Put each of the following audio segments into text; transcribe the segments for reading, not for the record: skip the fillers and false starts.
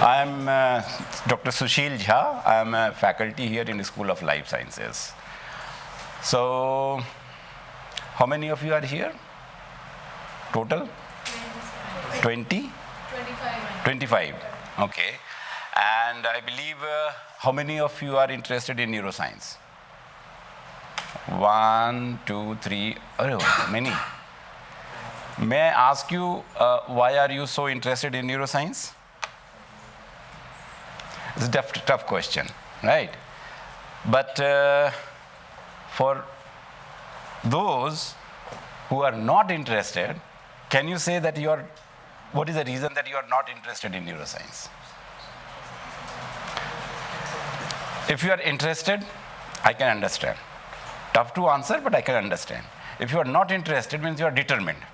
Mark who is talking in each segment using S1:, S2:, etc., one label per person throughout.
S1: I am Dr. Sushil Jha. I am a faculty here in the School of Life Sciences. So, how many of you are here? Total? 20? 25. Okay. And I believe how many of you are interested in neuroscience? 1, 2, 3, oh, many. May I ask you, why are you so interested in neuroscience? It's a tough question, right? But for those who are not interested, can you say that what is the reason that you are not interested in neuroscience? If you are interested, I can understand. Tough to answer, but I can understand. If you are not interested, means you are determined.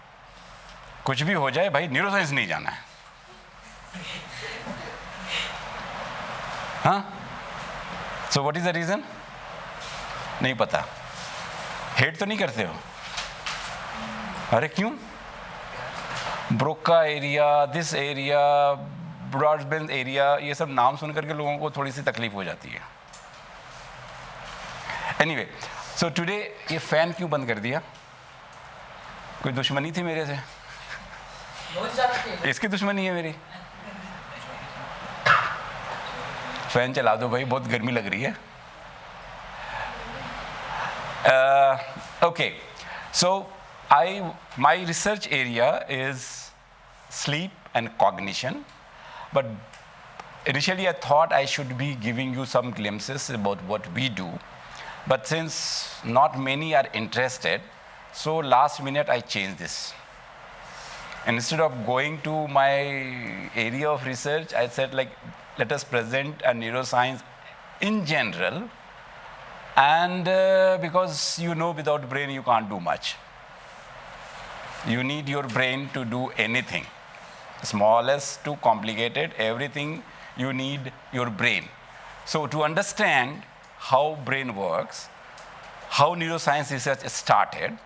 S1: कुछ भी हो जाए भाई neuroscience नहीं जाना है. हाँ? So what is the reason? नहीं पता. हेट तो नहीं करते हो? अरे क्यों? Broca area, this area, broadband area, ये सब नाम सुन करके लोगों को थोड़ी सी तकलीफ हो जाती है. Anyway, so today ये फैन क्यों बंद कर दिया? कोई दुश्मनी थी मेरे से? इसकी दुश्मनी है मेरी. फैन चला दो भाई, बहुत गर्मी लग रही है. Okay, so my research area is sleep and cognition, but initially I thought I should be giving you some glimpses about what we do, but since not many are interested, so last minute I changed this. Instead of going to my area of research, I said let us present a neuroscience in general, and because without brain you can't do much. You need your brain to do anything, smallest to complicated, everything you need your brain. So to understand how brain works, how neuroscience research started,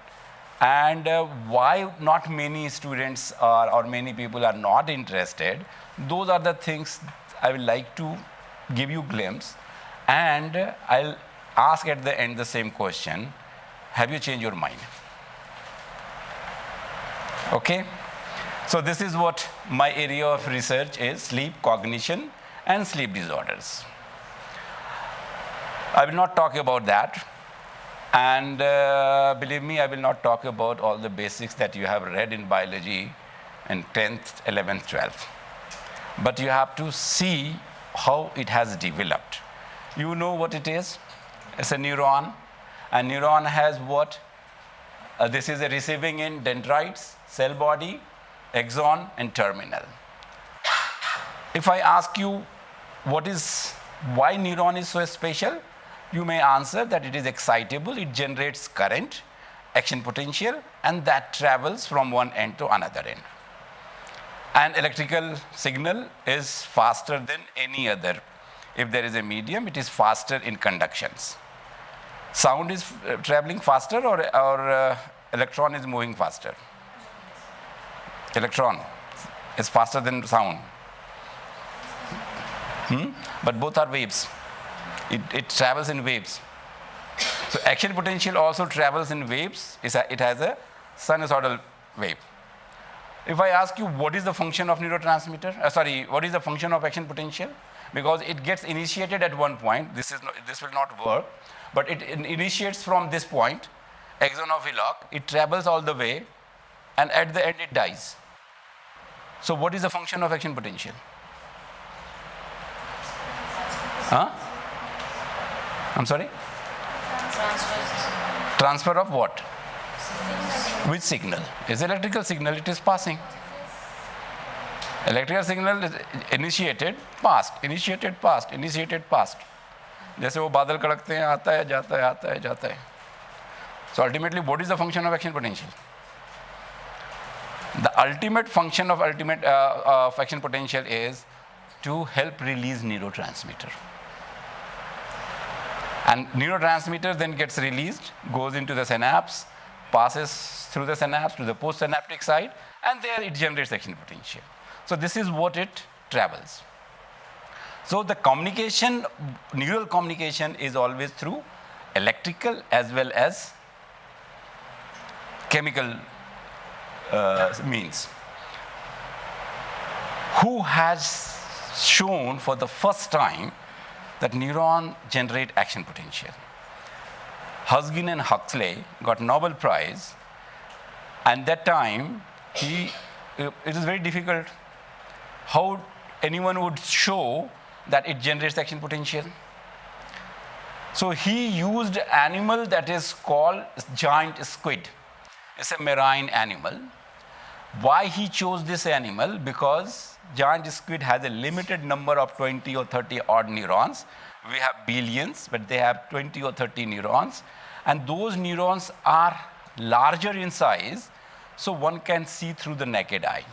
S1: and why not many students or many people are not interested, those are the things I would like to give you a glimpse, and I'll ask at the end the same question: have you changed your mind? Okay? So this is what my area of research is: sleep, cognition, and sleep disorders. I will not talk about that. And believe me, I will not talk about all the basics that you have read in biology in 10th, 11th, 12th. But you have to see how it has developed. You know what it is? It's a neuron. A neuron has what? This is a receiving end, dendrites, cell body, axon, and terminal. If I ask you why neuron is so special, you may answer that it is excitable, it generates current, action potential, and that travels from one end to another end. An electrical signal is faster than any other. If there is a medium, it is faster in conductions. Sound is traveling faster, or electron is moving faster? Electron is faster than sound. But both are waves. It travels in waves. So action potential also travels in waves. It has a sinusoidal wave. If I ask you what is the function of neurotransmitter, what is the function of action potential? Because it gets initiated at one point, this will not work, but it initiates from this point, axon of Villach, it travels all the way, and at the end it dies. So what is the function of action potential? I'm sorry? Transfer of what? Which signal? Is electrical signal, it is passing. Electrical signal is initiated, passed, initiated, passed, initiated, passed. जैसे वो बादल कड़कते हैं, आता है, जाता है, आता है, जाता है. So ultimately, what is the function of action potential? The ultimate function of action potential is to help release neurotransmitter. And neurotransmitter then gets released, goes into the synapse, passes through the synapse to the postsynaptic side, and there it generates action potential. So this is what it travels. So the communication, neural communication is always through electrical as well as chemical means. Who has shown for the first time that neurons generate action potential? Husgin and Huxley got Nobel Prize, and that time it is very difficult how anyone would show that it generates action potential. So he used an animal that is called giant squid. It's a marine animal. Why he chose this animal? Because giant squid has a limited number of 20 or 30 odd neurons. We have billions, but they have 20 or 30 neurons. And those neurons are larger in size, so one can see through the naked eye.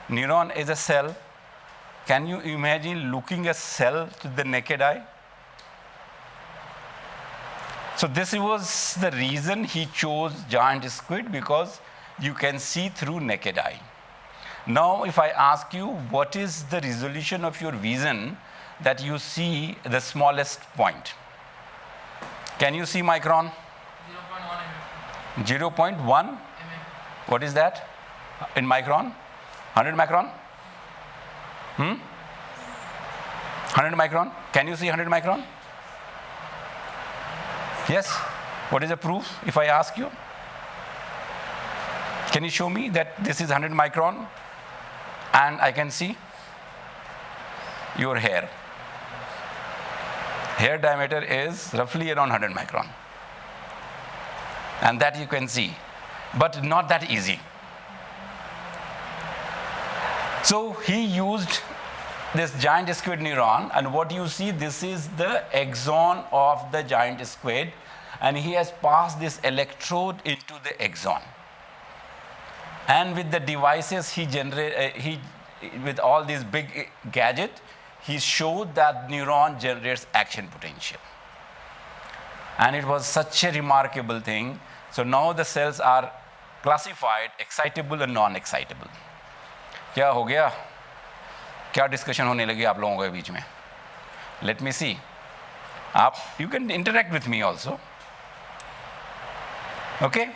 S1: Neuron is a cell. Can you imagine looking a cell to the naked eye? So this was the reason he chose giant squid, because you can see through naked eye. Now, if I ask you, what is the resolution of your vision that you see the smallest point? Can you see micron?
S2: 0.1 mm.
S1: 0.1?
S2: Mm.
S1: What is that in micron? 100 micron? 100 micron? Can you see 100 micron? Yes? What is the proof if I ask you? Can you show me that this is 100 micron and I can see your hair? Hair diameter is roughly around 100 micron. And that you can see, but not that easy. So he used this giant squid neuron, and what you see, this is the axon of the giant squid, and he has passed this electrode into the axon. And with the devices with all these big gadgets, he showed that neuron generates action potential. And it was such a remarkable thing. So now the cells are classified excitable and non-excitable. क्या हो गया? क्या discussion होने लगी आप लोगों के बीच में? Let me see. You can interact with me also. Okay?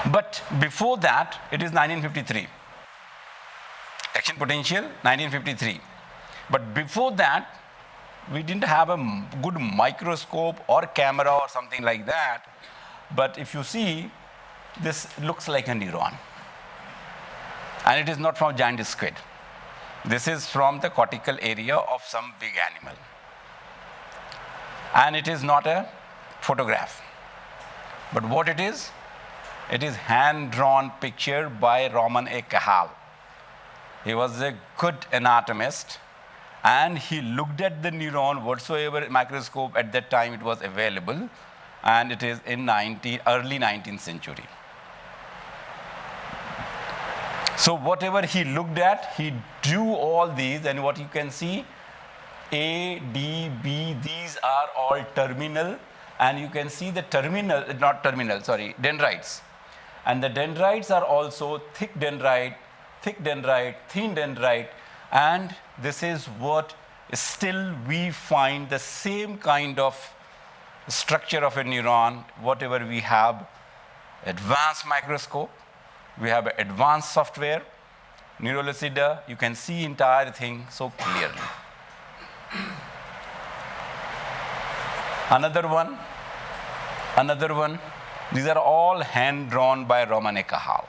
S1: But before that, it is 1953. Action potential, 1953. But before that, we didn't have a good microscope or camera or something like that. But if you see, this looks like a neuron. And it is not from giant squid. This is from the cortical area of some big animal. And it is not a photograph. But what it is hand-drawn picture by Roman A. Cajal. He was a good anatomist, and he looked at the neuron, whatsoever microscope at that time it was available, and it is in early 19th century. So whatever he looked at, he drew all these, and what you can see, A, D, B, these are all terminal, and you can see the dendrites. And the dendrites are also thick dendrite, thin dendrite, and this is what still we find the same kind of structure of a neuron, whatever we have advanced microscope, we have advanced software, Neurolucida, you can see entire thing so clearly. Another one, these are all hand-drawn by Roman A. Cajal.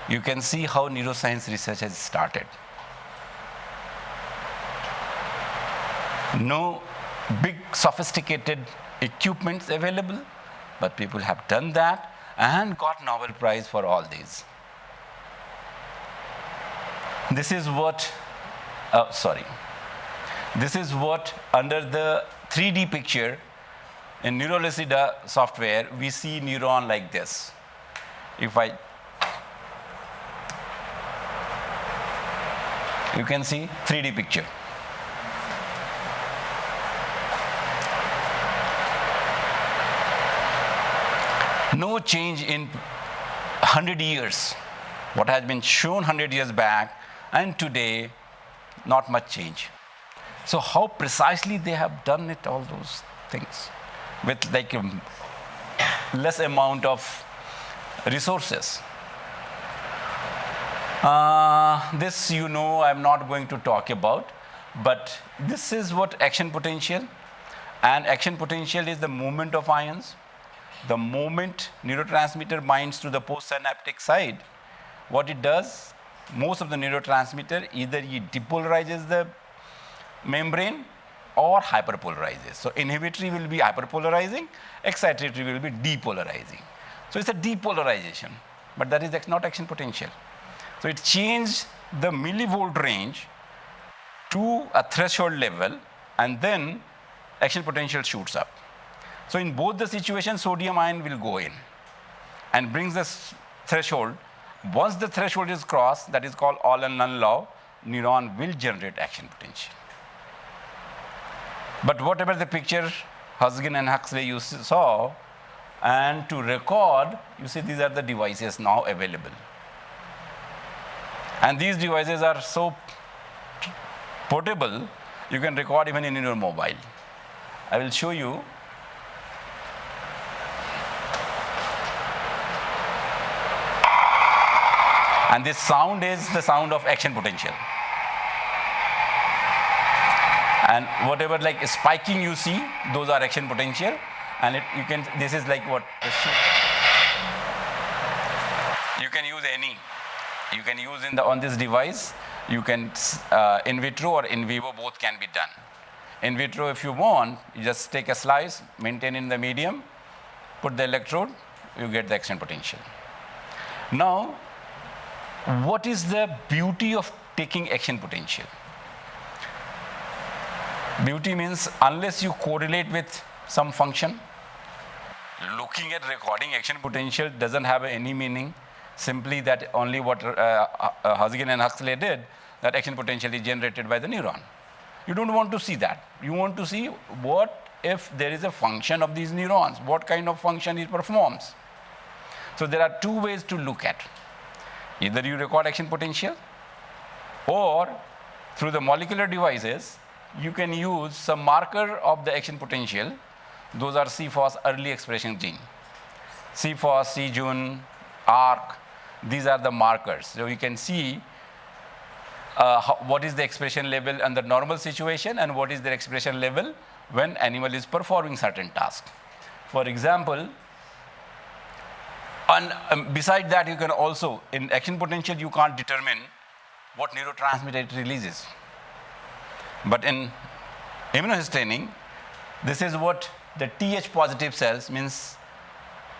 S1: You can see how neuroscience research has started. No big sophisticated equipments available, but people have done that and got Nobel Prize for all these. This is what under the 3D picture in Neurolucida software, we see neuron like this. You can see 3D picture. No change in 100 years. What has been shown 100 years back And today, not much change. So how precisely they have done it, all those things, with like less amount of resources. This I'm not going to talk about, but this is what action potential. And action potential is the movement of ions. The moment neurotransmitter binds to the postsynaptic side, what it does, most of the neurotransmitter, either it depolarizes the membrane or hyperpolarizes. So inhibitory will be hyperpolarizing, excitatory will be depolarizing. So it's a depolarization, but that is not action potential. So it changed the millivolt range to a threshold level, and then action potential shoots up. So in both the situations, sodium ion will go in and brings this threshold. Once the threshold is crossed, that is called all and none law, neuron will generate action potential. But whatever the picture Husgen and Huxley you saw, and to record, you see these are the devices now available. And these devices are so portable, you can record even in your mobile. I will show you. And this sound is the sound of action potential. And whatever like spiking you see, those are action potential. And this is like what? You can use any. You can use on this device. You can, in vitro or in vivo, both can be done. In vitro, if you want, you just take a slice, maintain in the medium, put the electrode, you get the action potential. Now, what is the beauty of taking action potential? Beauty means unless you correlate with some function, looking at recording action potential doesn't have any meaning. Simply that only what Husgen and Huxley did, that action potential is generated by the neuron. You don't want to see that. You want to see what if there is a function of these neurons, what kind of function it performs. So there are two ways to look at. Either you record action potential, or through the molecular devices, you can use some marker of the action potential. Those are CFOS early expression gene. CFOS, CJUN, ARC, these are the markers. So you can see what is the expression level under normal situation and what is the expression level when animal is performing certain tasks. For example, and beside that, you can also, in action potential, you can't determine what neurotransmitter it releases. But in immunohistaining, this is what the Th positive cells means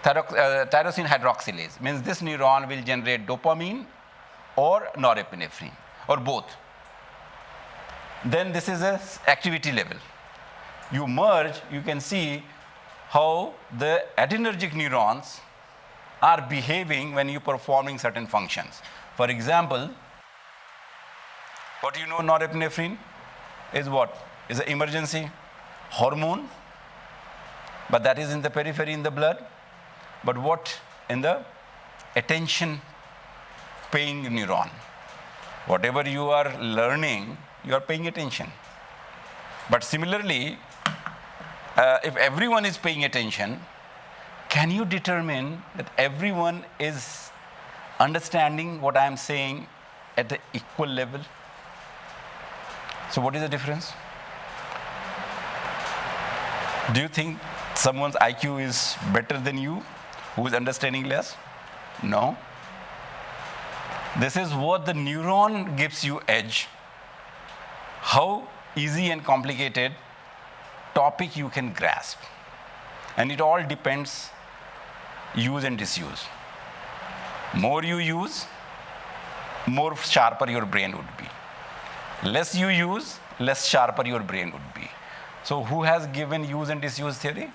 S1: tyrosine hydroxylase, means this neuron will generate dopamine or norepinephrine, or both. Then this is a activity level. You merge, you can see how the adrenergic neurons are behaving when you're performing certain functions. For example, what do you know norepinephrine is what? Is an emergency hormone, but that is in the periphery in the blood. But what in the attention paying neuron? Whatever you are learning, you are paying attention. But similarly, if everyone is paying attention, can you determine that everyone is understanding what I am saying at the equal level? So what is the difference? Do you think someone's IQ is better than you, who is understanding less? No. This is what the neuron gives you edge. How easy and complicated topic you can grasp. And it all depends use and disuse. More you use, more sharper your brain would be. Less you use, less sharper your brain would be. So who has given use and disuse theory?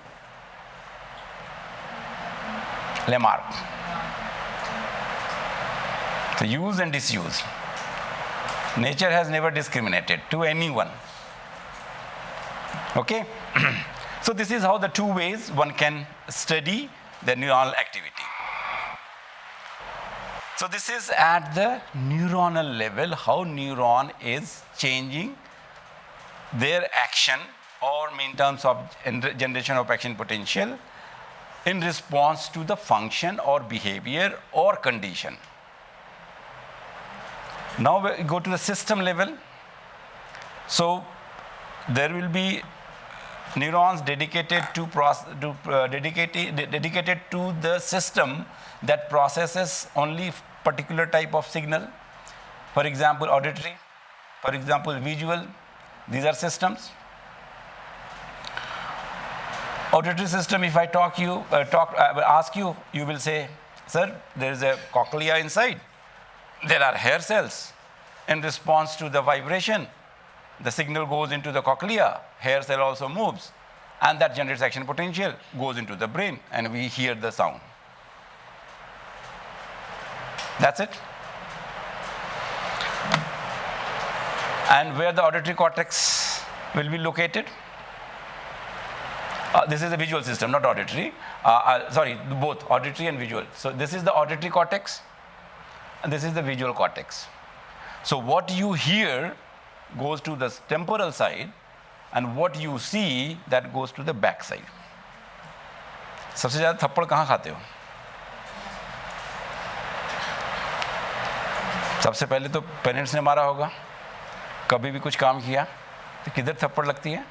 S1: Lamarck. So use and disuse. Nature has never discriminated to anyone. Okay? So this is how the two ways one can study the neuronal activity. So this is at the neuronal level, how neuron is changing their action or in terms of generation of action potential in response to the function or behavior or condition. Now we go to the system level. So there will be neurons dedicated to the system that processes only particular type of signal. For example, auditory, for example, visual. These are systems. Auditory system, if I ask you, you will say, sir, there is a cochlea inside. There are hair cells. In response to the vibration, the signal goes into the cochlea. Hair cell also moves. And that generates action potential, goes into the brain, and we hear the sound. That's it. And where the auditory cortex will be located? This is the visual system, not auditory. Sorry, both auditory and visual. So this is the auditory cortex, and this is the visual cortex. So what you hear goes to the temporal side, and what you see that goes to the back side. सबसे ज़्यादा थप्पड़ कहाँ खाते हो? सबसे पहले तो parents ने मारा होगा. कभी भी कुछ काम किया तो किधर थप्पड़ लगती है?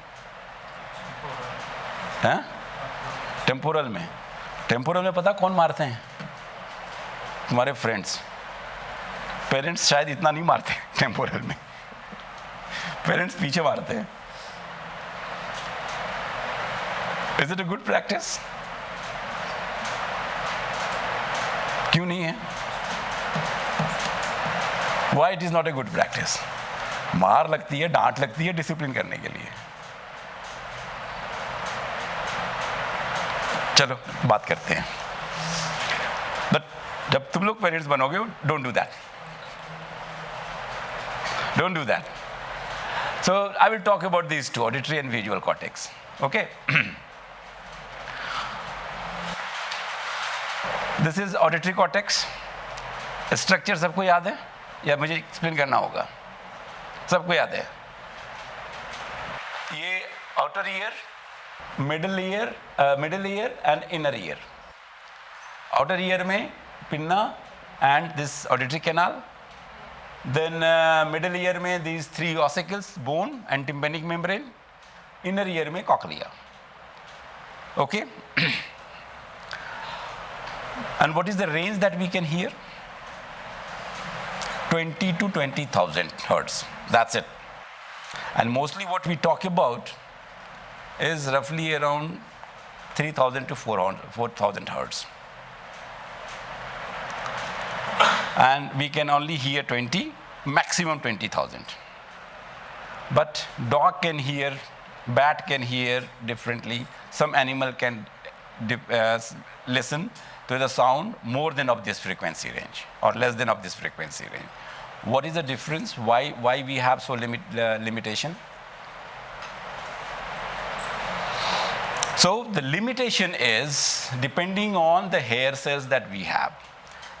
S1: हैं? टेम्पोरल में. टेम्पोरल में पता कौन मारते हैं? तुम्हारे फ्रेंड्स. पेरेंट्स शायद इतना नहीं मारते टेम्पोरल में. पेरेंट्स पीछे मारते हैं. Is it a good practice? क्यों नहीं है? Why it is not a good practice? मार लगती है, डांट लगती है डिसिप्लिन करने के लिए. चलो बात करते हैं. बट जब तुम लोग पेरेंट्स बनोगे, don't do that. Don't do that. So I will talk about these two, auditory and visual cortex. Okay. This is auditory cortex. Structure सबको याद है या मुझे एक्सप्लेन करना होगा? सबको याद है. ये outer ear, middle ear and inner ear. Outer ear में pinna and this auditory canal. Then middle ear में these three ossicles, bone and tympanic membrane. Inner ear में cochlea. Okay. And what is the range that we can hear? 20 to 20,000 hertz. That's it. And mostly what we talk about is roughly around 3,000 to 4,000 hertz. And we can only hear 20, maximum 20,000. But dog can hear, bat can hear differently. Some animal can listen to the sound more than of this frequency range or less than of this frequency range. What is the difference? Why we have so limitation? So the limitation is depending on the hair cells that we have.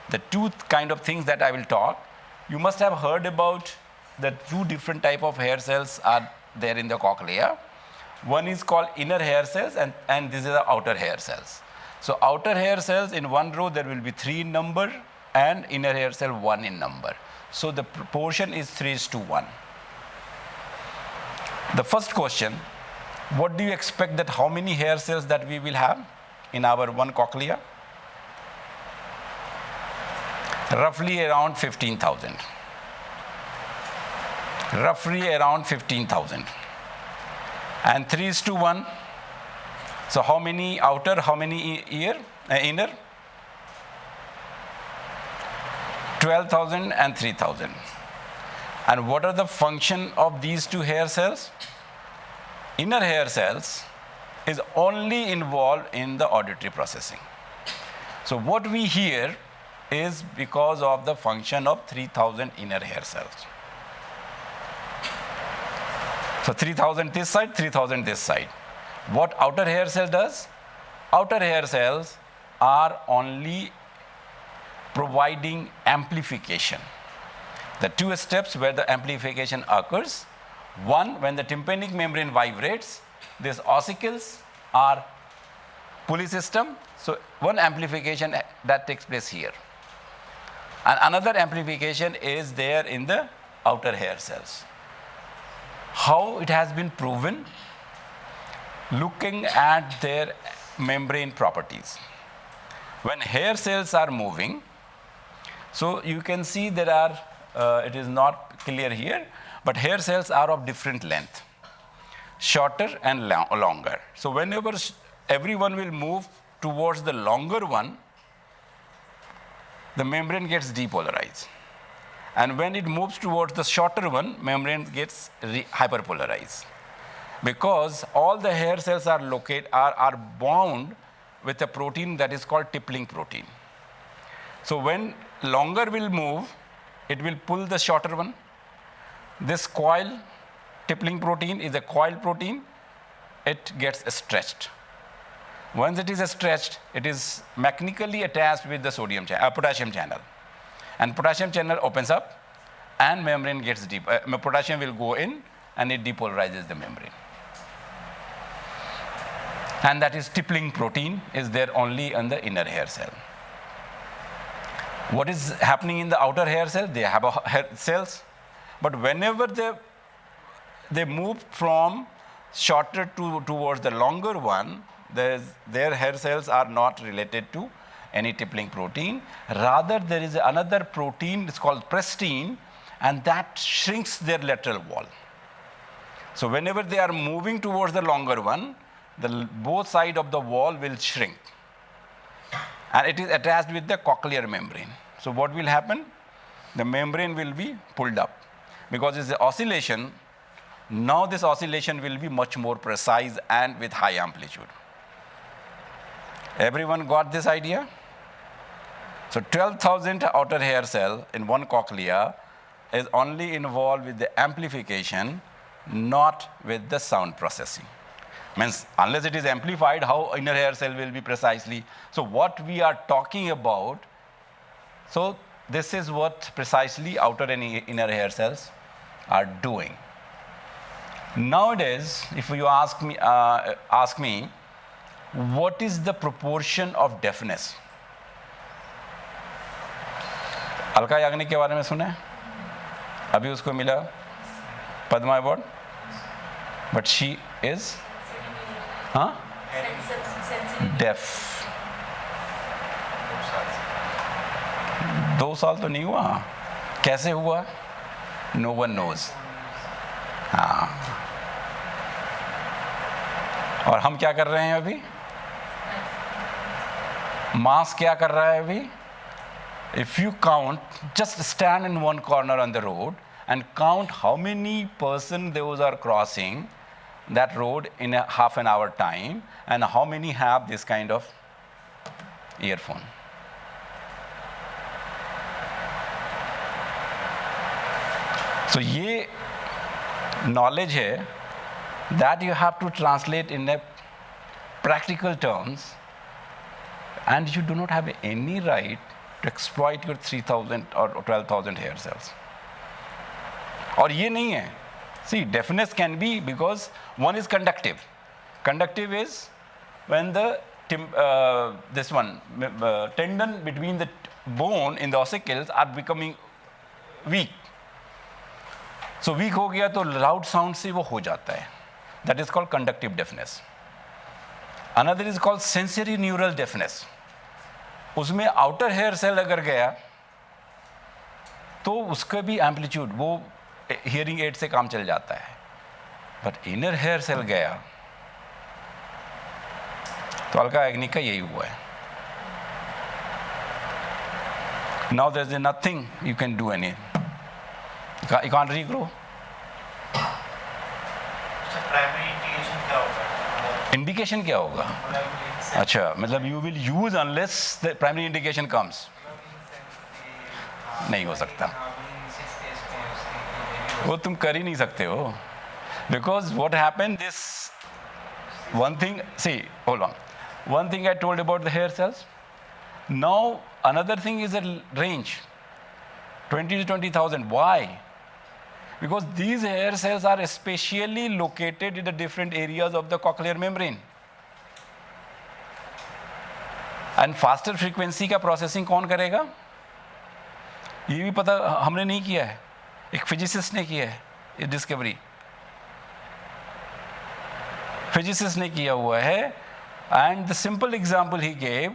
S1: The two kind of things that I will talk, you must have heard about the two different type of hair cells are there in the cochlea. One is called inner hair cells and this is the outer hair cells. So outer hair cells in one row there will be 3 in number and inner hair cell 1 in number. So the proportion is 3:1. The first question, what do you expect that how many hair cells that we will have in our one cochlea? Roughly around 15,000. Roughly around 15,000. And 3:1. So how many outer, how many inner? 12,000 and 3,000. And what are the function of these two hair cells? Inner hair cells is only involved in the auditory processing. So what we hear is because of the function of 3,000 inner hair cells. So 3,000 this side, 3,000 this side. What outer hair cell does? Outer hair cells are only providing amplification. The two steps where the amplification occurs. One, when the tympanic membrane vibrates, these ossicles are pulley system. So one amplification that takes place here. And another amplification is there in the outer hair cells. How it has been proven? Looking at their membrane properties. When hair cells are moving, so you can see there are, it is not clear here, but hair cells are of different length, shorter and longer. So whenever everyone will move towards the longer one, the membrane gets depolarized. And when it moves towards the shorter one, membrane gets hyperpolarized. Because all the hair cells are bound with a protein that is called tippling protein. So when longer will move, it will pull the shorter one. This coil, tippling protein, is a coil protein. It gets stretched. Once it is stretched, it is mechanically attached with the potassium channel. And potassium channel opens up and membrane gets deep. Potassium will go in and it depolarizes the membrane. And that is tippling protein is there only in the inner hair cell. What is happening in the outer hair cell? They have hair cells, but whenever they move from shorter towards the longer one, their hair cells are not related to any tippling protein. Rather, there is another protein, it's called prestine, and that shrinks their lateral wall. So whenever they are moving towards the longer one, both sides of the wall will shrink. And it is attached with the cochlear membrane. So what will happen? The membrane will be pulled up. Because it's an oscillation, now this oscillation will be much more precise and with high amplitude. Everyone got this idea? So 12,000 outer hair cell in one cochlea is only involved with the amplification, not with the sound processing. Means unless it is amplified, how inner hair cell will be precisely. So what we are talking about, so this is what precisely outer and inner hair cells are doing. Nowadays, if you ask me, what is the proportion of deafness? Alka Yagnik के बारे में सुना है? अभी उसको मिला Padma award, but she is deaf. 2 साल तो नहीं हुआ. कैसे हुआ? No one knows. हाँ. और हम क्या कर रहे हैं अभी? मास क्या कर रहा है अभी? If you count, just stand in one corner on the road and count how many persons those are crossing that road in a half an hour time, and how many have this kind of earphone. So ये knowledge है that you have to translate in a practical terms, and you do not have any right to exploit your 3,000 or 12,000 hair cells. और ये नहीं है. See, deafness can be because one is conductive. Conductive is when the tendon between the bone in the ossicles are becoming weak. So weak हो गया तो loud sound से वो हो जाता है. That is called conductive deafness. Another is called sensory neural deafness. उसमें outer hair cell अगर गया तो उसका भी amplitude वो hearing aid से काम चल जाता है. But inner hair cell गया तो अलका याग्निक का यही हुआ है. Now there is nothing you can do any. You can't regrow.
S3: Primary indication क्या होगा?
S1: इंडिकेशन क्या होगा? अच्छा, मतलब you will use unless the primary indication comes. नहीं हो सकता. वो तुम कर ही नहीं सकते हो. Because what happened, this one thing, see, hold on. One thing I told about the hair cells. Now another thing is a range, 20 to 20,000. Why? Because these hair cells are spatially located in the different areas of the cochlear membrane. And faster frequency का processing कौन करेगा? ये भी पता हमने नहीं किया है, एक फिजिसिस्ट ने किया है ये डिस्कवरी, फिजिसिस्ट ने किया हुआ है. And the simple example he gave,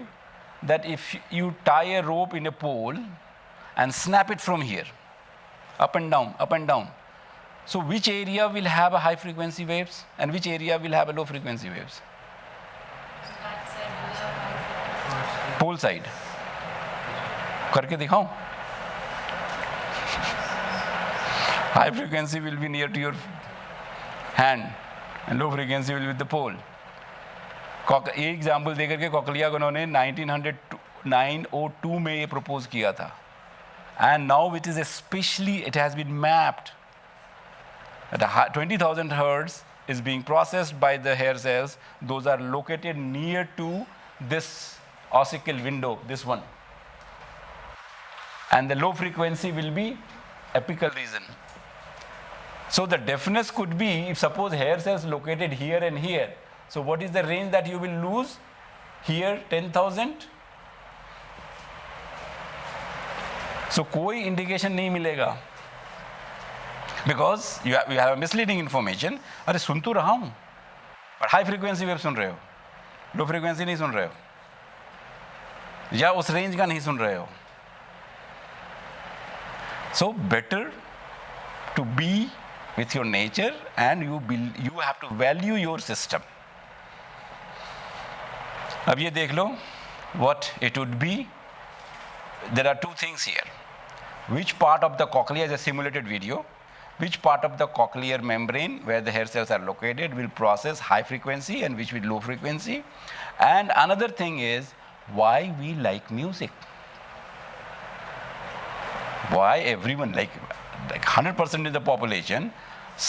S1: that if you tie a rope in a pole and snap it from here, up and down, so which area will have a high frequency waves and which area will have a low frequency waves? Pole side. करके दिखाऊं? High frequency will be near to your hand and low frequency will be with the pole. ये example देकर के cochlea को उन्होंने 1902 में ये propose किया था. And now it is especially, it has been mapped at 20,000 hertz is being processed by the hair cells. Those are located near to this ossicle window, this one. And the low frequency will be apical region. So the deafness could be, if suppose hair cells located here and here, so what is the range that you will lose? Here 10,000. So कोई indication नहीं मिलेगा, because you have a misleading information. अरे सुन तो रहा हूँ, पर high frequency wave सुन रहे हो, low frequency नहीं सुन रहे हो, या उस range का नहीं सुन रहे हो. So better to be with your nature, and you have to value your system. अब ये देख लो what it would be. There are two things here. Which part of the cochlea is a simulated video? Which part of the cochlear membrane where the hair cells are located will process high frequency and which will low frequency? And another thing is why we like music. Why everyone, like 100% of the population,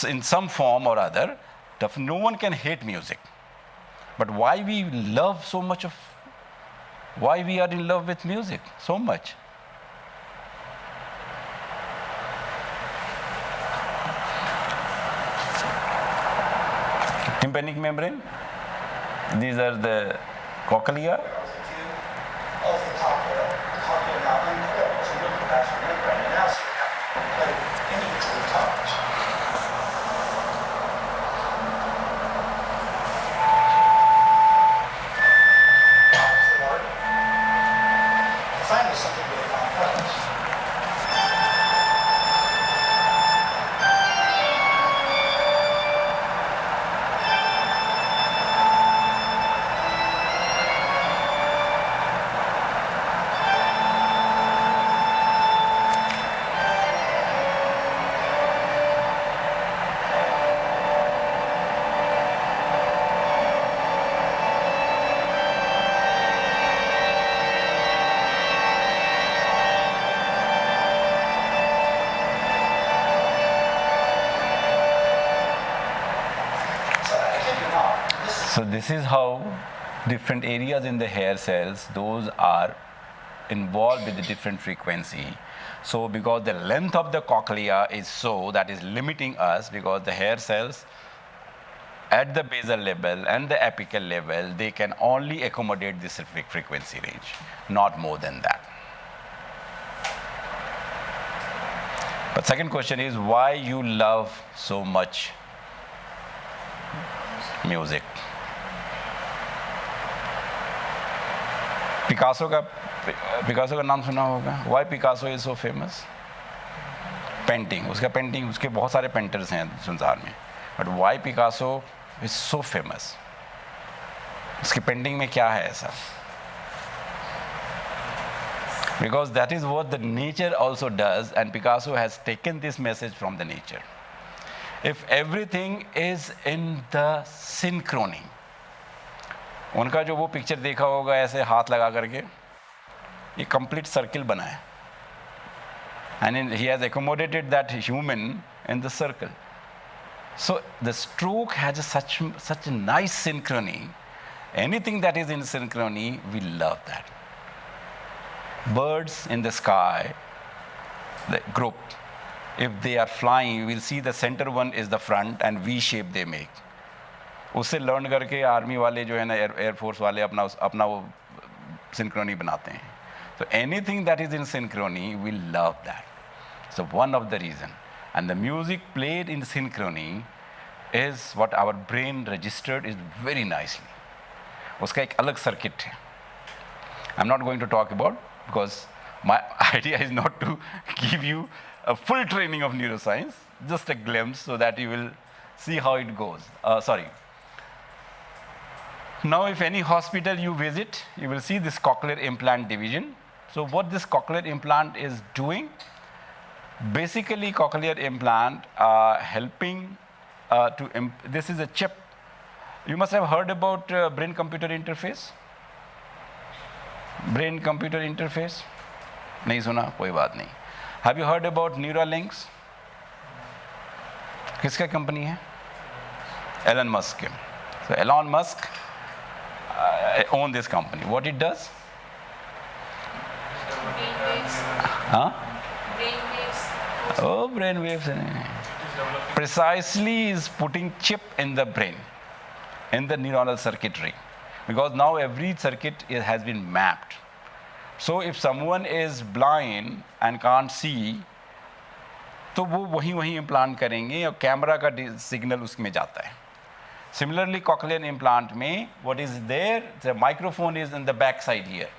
S1: in some form or other, no one can hate music. But why we love so much of, why we are in love with music so much? Tympanic membrane, these are the cochlea. So this is how different areas in the hair cells, those are involved with the different frequency. So because the length of the cochlea is so, that is limiting us, because the hair cells at the basal level and the apical level, they can only accommodate this frequency range, not more than that. But second question is why you love so much music. Picasso का नाम सुना होगा. Why Picasso is so famous? Painting, उसके बहुत सारे painters हैं संसार में, but why Picasso is so famous? उसकी पेंटिंग में क्या है ऐसा? Because that is what the nature also does, and Picasso has taken this message from the nature. If everything is in the synchrony, उनका जो वो पिक्चर देखा होगा ऐसे हाथ लगा करके, ये कंप्लीट सर्किल बना है, and he has accommodated that human in the circle. So the stroke has such a nice synchrony. Anything that is in synchrony, we love that. birds in the sky, the group, if they are flying, you will see the center one is the front and V shape they make. उससे learn करके army वाले जो है ना air force वाले अपना वो Synchrony बनाते हैं. So anything that is in synchrony, we love that. So one of the reason. And the music played in synchrony is what our brain registered is very nicely. उसका एक अलग circuit है. I'm not going to talk about because my idea is not to give you a full training of neuroscience, just a glimpse so that you will see how it goes. Now, if any hospital you visit, you will see this cochlear implant division. So what this cochlear implant is doing, basically cochlear implant helping this is a chip. You must have heard about brain-computer interface. Brain-computer interface? नहीं सुना, कोई बात नहीं. Have you heard about Neuralinks? किसका company है? Elon Musk. So Elon Musk owns this company. What it does?
S2: Brainwaves.
S1: Huh?
S2: Brainwaves.
S1: Oh, brain waves. Precisely is putting chip in the brain, in the neuronal circuitry. Because now every circuit has been mapped. So if someone is blind and can't see, तो वो वहीं implant करेंगे और camera का signal उसमें जाता है. Similarly, cochlear implant में what is there, the microphone is in the back side here.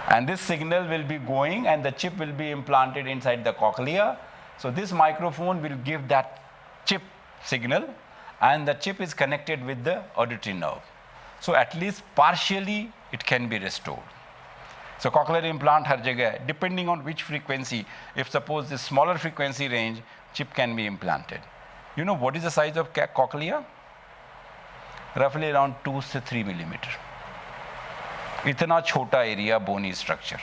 S1: And this signal will be going and the chip will be implanted inside the cochlea. So this microphone will give that chip signal and the chip is connected with the auditory nerve. So at least partially it can be restored. So cochlear implant har jagah, depending on which frequency, if suppose the smaller frequency range, chip can be implanted. You know what is the size of cochlea? Roughly around 2 to 3 millimeter. इतना छोटा area bony structure.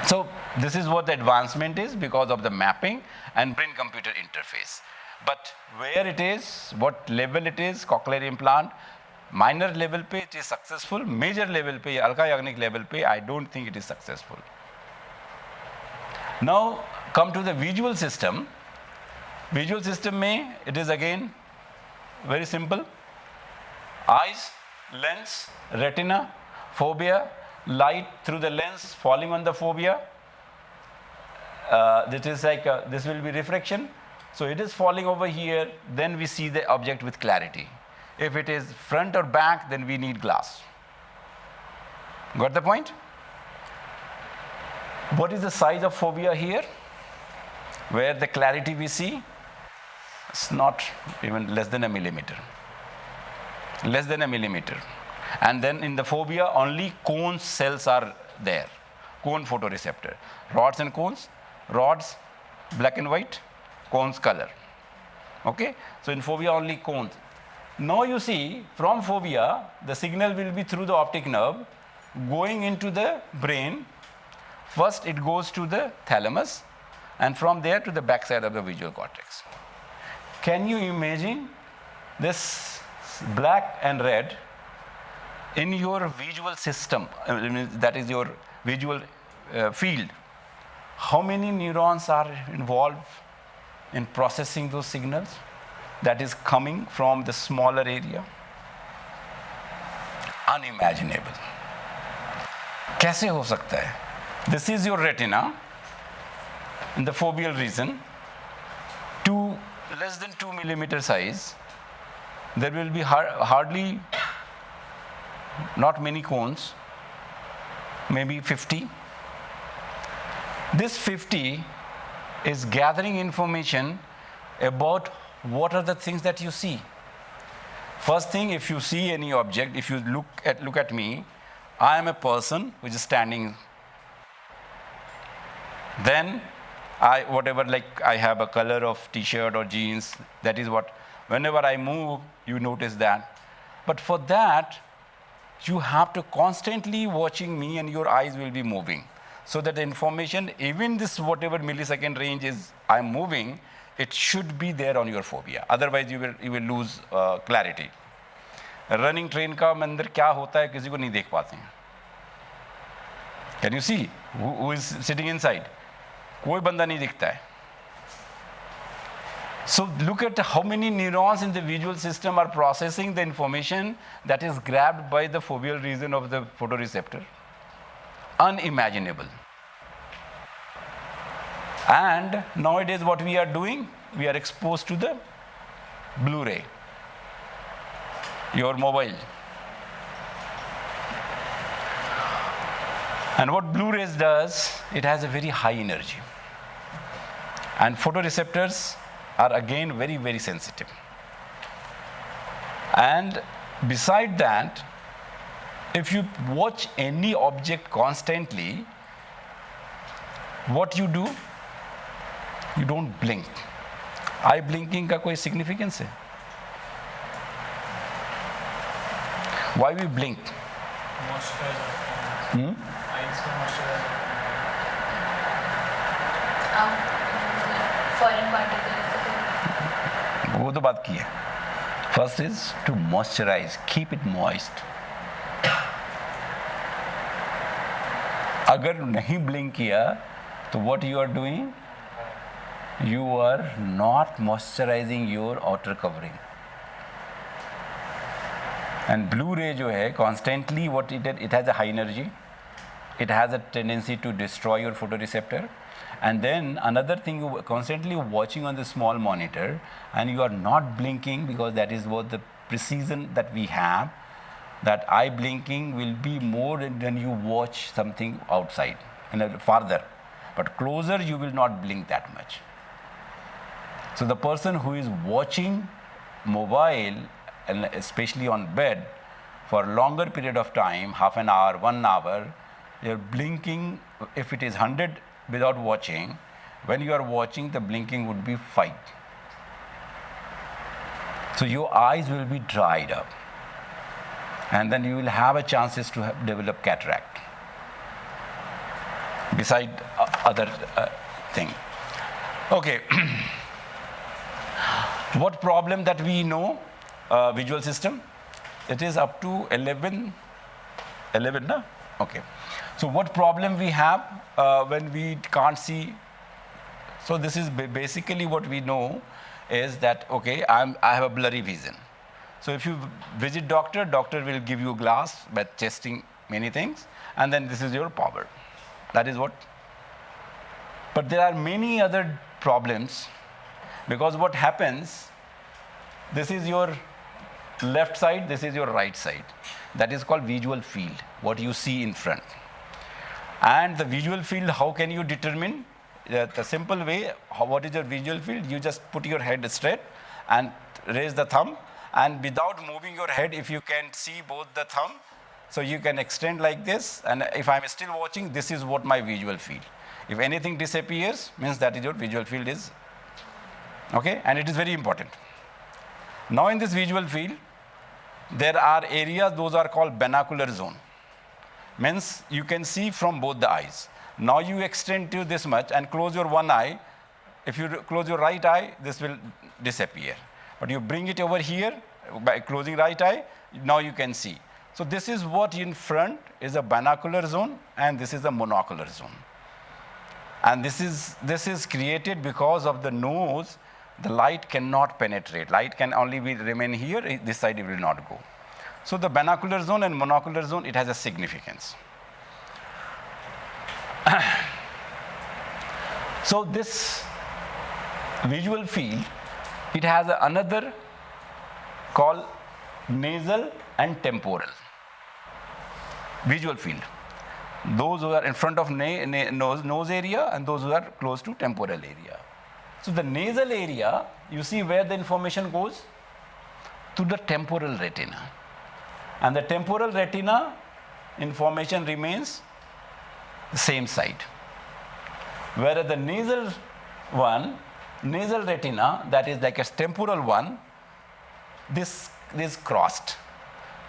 S1: So this is what the advancement is because of the mapping and brain-computer interface. But where it is, what level it is, cochlear implant, minor level pe it is successful, major level pe, alka-yagnik level pe, I don't think it is successful. Now come to the visual system. Visual system mein, it is again very simple. Eyes, lens, retina, fovea, light through the lens falling on the fovea. This will be refraction. So it is falling over here, then we see the object with clarity. If it is front or back, then we need glass. Got the point? What is the size of fovea here? Where the clarity we see? It's not even less than a millimeter. Less than a millimeter. And then in the fovea, only cone cells are there. Cone photoreceptor. Rods and cones. Rods, black and white. Cones color. Okay? So in fovea, only cones. Now you see, from fovea, the signal will be through the optic nerve, going into the brain. First, it goes to the thalamus, and from there to the backside of the visual cortex. Can you imagine this black and red in your visual system? That is your visual field. How many neurons are involved in processing those signals that is coming from the smaller area? Unimaginable. कैसे हो सकता है? This is your retina in the foveal region. Less than 2 millimeter size. There will be hardly not many cones, maybe 50. This 50 is gathering information about what are the things that you see. First thing, if you see any object, if you look at me, I am a person who is standing. Then I have a color of t-shirt or jeans, that is what, whenever I move, you notice that. But for that, you have to constantly watching me and your eyes will be moving. So that the information, even this whatever millisecond range is I'm moving, it should be there on your phobia. Otherwise, you will lose clarity. Running train का अंदर क्या होता है किसी को नहीं देख पाते हैं. Can you see who is sitting inside? कोई बंदा नहीं दिखता है. So look at how many neurons in the visual system are processing the information that is grabbed by the foveal region of the photoreceptor. Unimaginable. And nowadays what we are doing, we are exposed to the Blu-ray, your mobile. And what Blu-rays does, it has a very high energy. And photoreceptors are again very, very sensitive. And beside that, if you watch any object constantly, what you do, you don't blink. Eye blinking का कोई significance है? Why we blink?
S3: Moisturizer. Eyes का moisturizer.
S2: Foreign particles.
S1: वो तो बात की है. First is to moisturize, keep it moist. अगर नहीं blink किया, तो what you are doing? You are not moisturizing your outer covering. And Blu-ray जो है, constantly what it has a high energy. It has a tendency to destroy your photoreceptor. And then another thing, you constantly watching on the small monitor and you are not blinking because that is what the precision that we have, that eye blinking will be more than you watch something outside and farther. But closer you will not blink that much. So the person who is watching mobile, and especially on bed, for a longer period of time, half an hour, 1 hour, you're blinking, if it is 100 without watching, when you are watching, the blinking would be 5. So your eyes will be dried up. And then you will have a chances to develop cataract. Beside other thing. Okay. What problem that we know, visual system? It is up to 11, no? Okay. So what problem we have when we can't see? So this is basically what we know is that, okay, I have a blurry vision. So if you visit doctor will give you glass by testing many things, and then this is your power. That is what. But there are many other problems, because what happens, this is your left side, this is your right side. That is called visual field, what you see in front. And the visual field, how can you determine? The simple way, what is your visual field? You just put your head straight and raise the thumb, and without moving your head, if you can see both the thumb, so you can extend like this, and if I'm still watching, this is what my visual field. If anything disappears, means that is your visual field is, okay, and it is very important. Now in this visual field, there are areas, those are called binocular zone. Means you can see from both the eyes. Now you extend to this much and close your one eye. If you close your right eye, this will disappear. But you bring it over here by closing right eye, now you can see. So this is what in front is a binocular zone, and this is a monocular zone. And this is created because of the nose. The light cannot penetrate. Light can only remain here, this side it will not go. So the binocular zone and monocular zone, it has a significance. So this visual field, it has another called nasal and temporal visual field. Those who are in front of nose area and those who are close to temporal area. So the nasal area, you see where the information goes? To the temporal retina. And the temporal retina, information remains the same side. Whereas the nasal one, nasal retina, that is like a temporal one, this is crossed.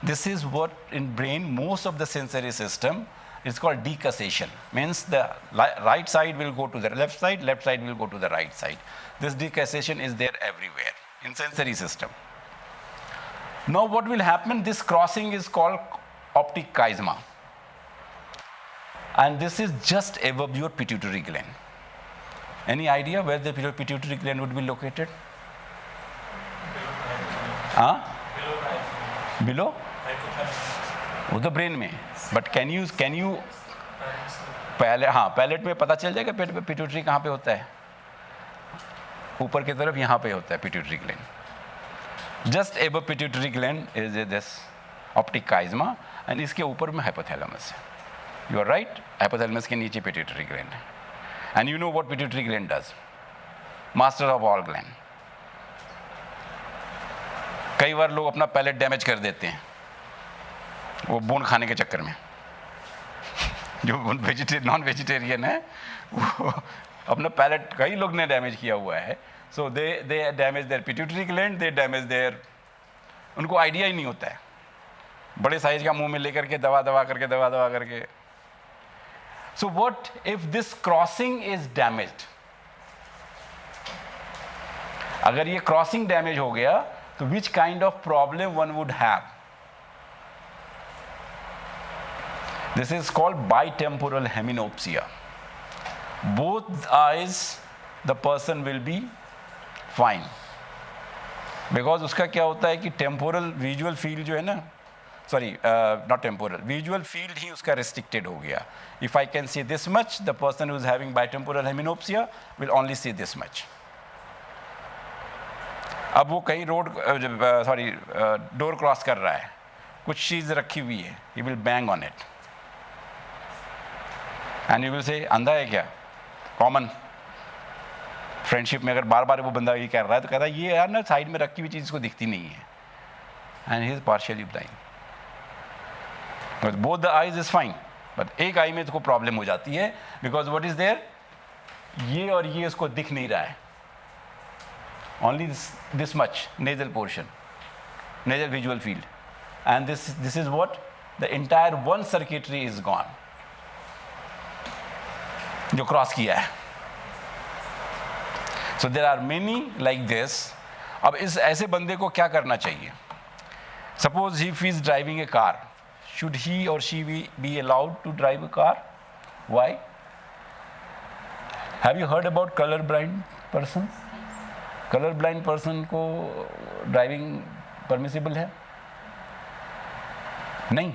S1: This is what in brain, most of the sensory system It's called decussation. Means the right side will go to the left side will go to the right side. This decussation is there everywhere in sensory system. Now what will happen? This crossing is called optic chiasma. And this is just above your pituitary gland. Any idea where the pituitary gland would be located? Huh? Below? वो तो brain में. But can you पहले हाँ palette में पता चल जाएगा पेट पे पिट्यूटरी कहाँ पे होता है? ऊपर की तरफ यहाँ पे होता है pituitary gland. Just above pituitary gland is this optic chiasma, and इसके ऊपर में hypothalamus है. You are right. Hypothalamus के नीचे pituitary gland है. And you know what pituitary gland does? Master of all gland. कई बार लोग अपना पैलेट डैमेज कर देते हैं वो बोन खाने के चक्कर में. जो नॉन वेजिटेरियन है वो अपना पैलेट कई लोग ने डैमेज किया हुआ है. So they damage their pituitary gland, they damage their, उनको आइडिया ही नहीं होता है. बड़े साइज का मुंह में लेकर के दवा करके. So what if this crossing is damaged? अगर ये crossing damage हो गया तो which kind of problem one would have? This is called bitemporal heminopsia. Both eyes, the person will be fine. Because उसका क्या होता है कि टेम्पोरल विजुअल फील्ड जो है ना, sorry not temporal, visual field ही उसका रिस्ट्रिक्टेड हो गया. If I can see this much, the person who is having bitemporal hemianopsia will only see this much. अब वो कहीं रोड डोर क्रॉस कर रहा है, कुछ चीज़ रखी हुई है, he will bang on it and you will say अंधा है क्या? कॉमन फ्रेंडशिप में अगर बार बार वो बंदा ये कर रहा है तो कहता है ये यार ना साइड में रखी हुई चीज़ इसको दिखती नहीं है. And he is partially blind. Both the eyes is fine, but एक आई में इसको प्रॉब्लम हो जाती है बिकॉज व्हाट इज देयर, ये और ये इसको दिख नहीं रहा है. Only this much nasal portion, nasal visual field, and this is what the entire one circuitry is gone, जो क्रॉस किया है. So there are many like this. अब इस ऐसे बंदे को क्या करना चाहिए? Suppose if he is driving a car, should he or she be allowed to drive a car? Why? Have you heard about color blind person? Color blind person को driving permissible है? नहीं.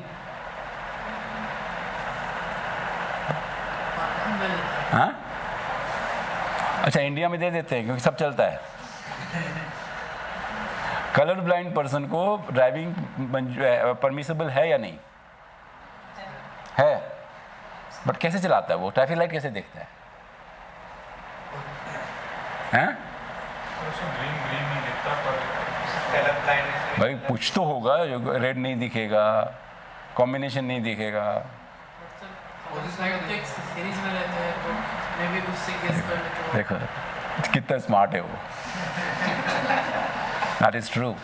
S1: हाँ? अच्छा, इंडिया में दे देते हैं क्योंकि सब चलता है. कलर ब्लाइंड पर्सन को ड्राइविंग परमिसेबल है या नहीं है? बट कैसे चलाता है वो? ट्रैफिक लाइट कैसे देखता है? हैं?
S3: ग्रीन नहीं दिखता पर
S1: भाई कुछ तो होगा, रेड नहीं दिखेगा, कॉम्बिनेशन नहीं दिखेगा.
S2: सीरीज में रहते हैं तो मैं भी उससे गेस कर लेता हूँ.
S1: देखो कितना स्मार्ट है वो. That is true.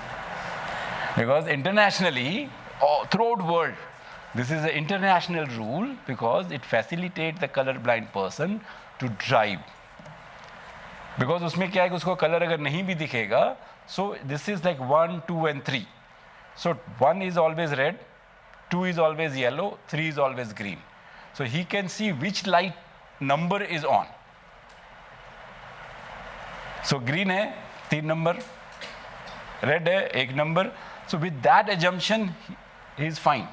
S1: Because internationally, throughout world, this is an international rule because it facilitates the color blind person to drive. Because उसमें क्या है कि उसको कलर अगर नहीं भी दिखेगा, so this is like 1, 2 and 3. So 1 is always red, 2 is always yellow, 3 is always green. So he can see which light number is on. So green है 3 नंबर, रेड है 1 number. So with that assumption he is fine.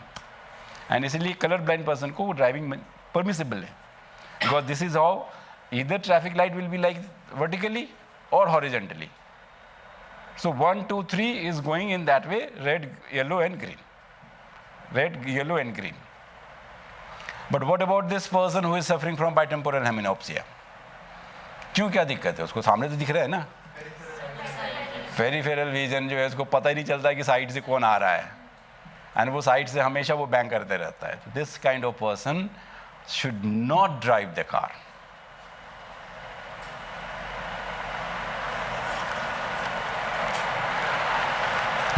S1: And इसलिए color blind person को driving permissible है. Because this is how either traffic light will be like vertically or horizontally. So 1, 2, 3 is going in that way, red, yellow and green. Red, yellow and green. But what about this person who is suffering from bitemporal heminopsia? क्यों, क्या दिक्कत है उसको? सामने तो दिख रहा है ना. पेरिफेरल विजन जो है उसको पता ही नहीं चलता कि साइड से कौन आ रहा है, एंड वो साइड से हमेशा वो बैंग करते रहता है. This kind of person should not drive the car.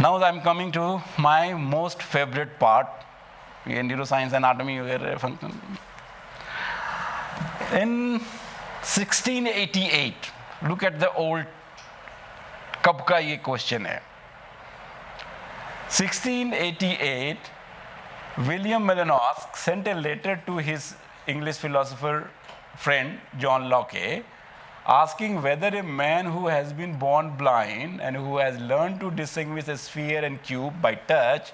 S1: Now I am coming to my most favorite part ये न्यूरोसाइंस एनाटॉमी वगैरह function. In 1688, look at the old, कब का ये क्वेश्चन है. 1688, William Mellenosk sent a letter to his English philosopher friend John Locke, asking whether a man who has been born blind and who has learned to distinguish a sphere and cube by touch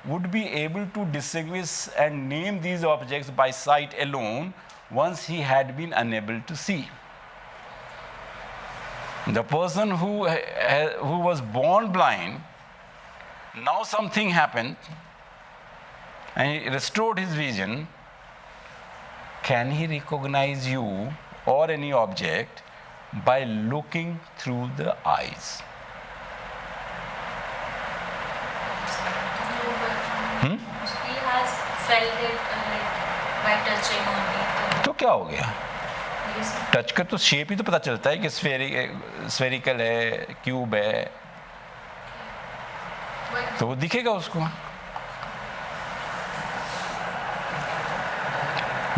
S1: would be able to distinguish and name these objects by sight alone once he had been unable to see. The person who was born blind, now something happened and he restored his vision. Can he recognize you or any object by looking through the eyes?
S4: He has felt it by touching only.
S1: तो क्या हो गया?
S4: Yes.
S1: Touch का तो shape ही तो पता चलता है कि स्फेरिकल है, क्यूब है,
S4: But
S1: तो वो दिखेगा उसको.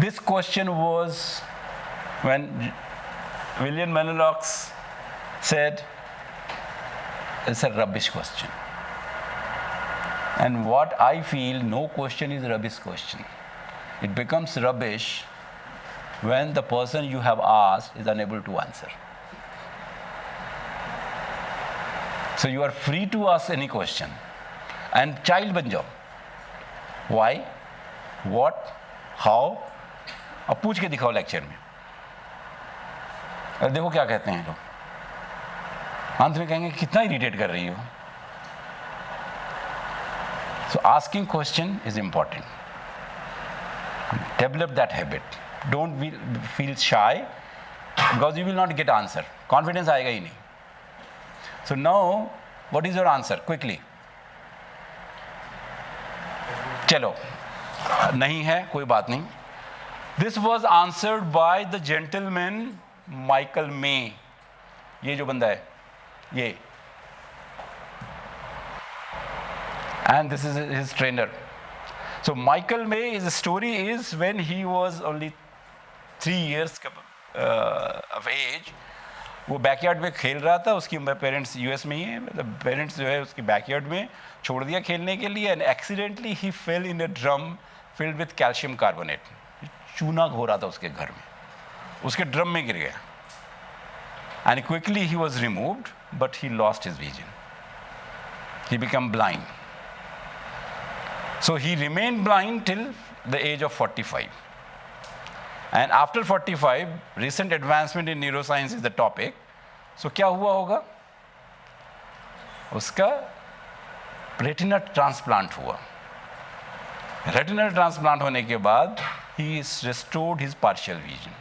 S1: This question was when William Mellenox said it's a rubbish question. And what I feel, no question is a rubbish question. It becomes rubbish when the person you have asked is unable to answer. So you are free to ask any question. And child ban jao. Why? What? How? अब पूछ के दिखाओ lecture में. और देखो क्या कहते हैं लोग. अंत में कहेंगे कितना इरिटेट कर रही हो. So asking question is important. Develop that habit. Don't feel shy because you will not get answer. Confidence आएगा ही नहीं. So now, what is your answer? Quickly. चलो, नहीं है कोई बात नहीं. This was answered by the gentleman Michael May. ये जो बंदा है, ये. And this is his trainer. So Michael May, his story is when he was only 3 years of age, वो बैकयार्ड में खेल रहा था. उसकी पेरेंट्स यूएस में ही है. मतलब पेरेंट्स जो है उसकी बैकयार्ड में छोड़ दिया खेलने के लिए. And accidentally he fail in a drum filled with calcium carbonate. चूना हो रहा था उसके घर में, उसके ड्रम में गिर गया. And quickly he was removed but he lost his vision. He become blind. So he remained blind till the age of 45. And after 45, recent advancement in neuroscience is the topic. So क्या हुआ होगा? उसका retina transplant हुआ. Retinal transplant होने के बाद he restored his partial vision.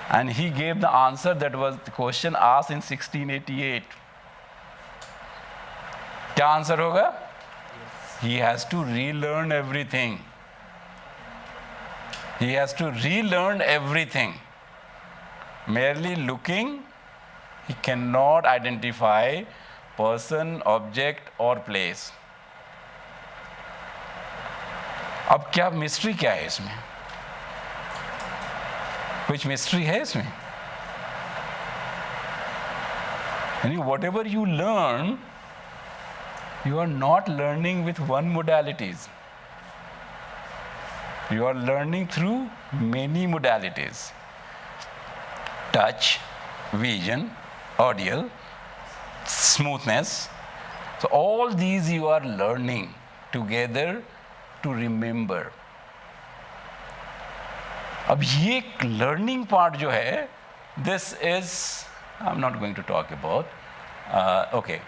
S1: And he gave the answer that was the question asked in 1688. क्या answer होगा? He has to relearn everything. He has to relearn everything. Merely looking, he cannot identify person, object or place. अब क्या mystery क्या है इसमें? कुछ mystery है इसमें? यानी whatever you learn, you are not learning with one modalities. You are learning through many modalities. Touch, vision, audio, smoothness. So all these you are learning together to remember. अब ये learning part जो है, this is, I'm not going to talk about. Okay.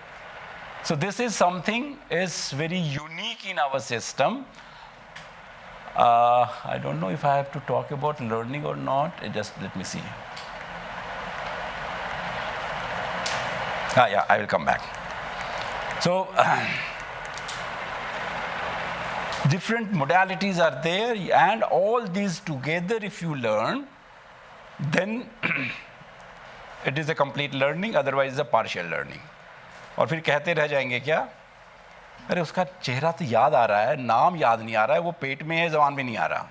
S1: So this is something is very unique in our system. I don't know if I have to talk about learning or not. Just let me see. Yeah, I will come back. So different modalities are there, and all these together, if you learn, then it is a complete learning. Otherwise, it's a partial learning. और फिर कहते रह जाएंगे क्या? अरे उसका चेहरा तो याद आ रहा है, नाम याद नहीं आ रहा है, वो पेट में है, जबान में नहीं आ रहा।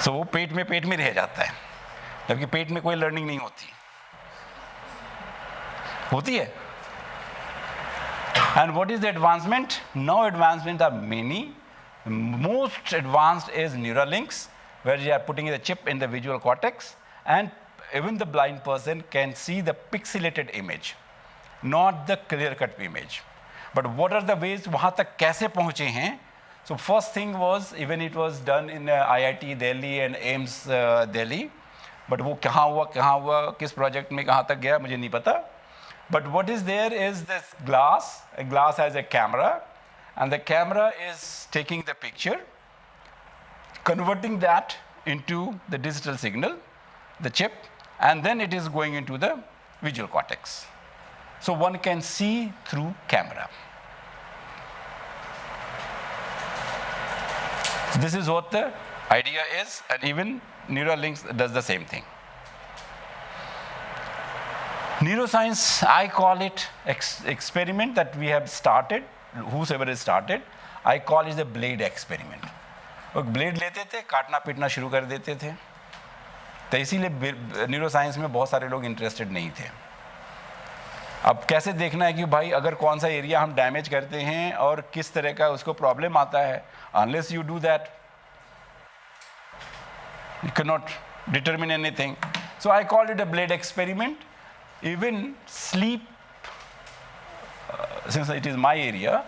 S1: सो वो पेट में रह जाता है, जबकि पेट में कोई लर्निंग नहीं होती है। And what is the advancement? Now advancement are many. Most advanced is Neuralinks, where you are putting the chip in the visual cortex, and even the blind person can see the pixelated image, not the clear-cut image. But what are the ways वहाँ तक कैसे पहुँचे हैं? So first thing was, even it was done in IIT Delhi and AIIMS Delhi, but वो कहाँ हुआ, किस project में कहाँ तक गया मुझे नहीं पता. But what is there is this glass. A glass has a camera, and the camera is taking the picture, converting that into the digital signal, the chip, and then it is going into the visual cortex. So one can see through camera. This is what the idea is, and even Neuralinks does the same thing. Neuroscience, I call it experiment that we have started, whosoever has started, I call it the blade experiment. वो blade लेते थे, काटना पीटना शुरू कर देते थे, तो इसीलिए न्यूरोसाइंस में बहुत सारे लोग इंटरेस्टेड नहीं थे। अब कैसे देखना है कि भाई अगर कौन सा एरिया हम डैमेज करते हैं और किस तरह का उसको प्रॉब्लम आता है, unless you do that you cannot determine anything. So I called it a blade experiment. Even sleep, since it is my area,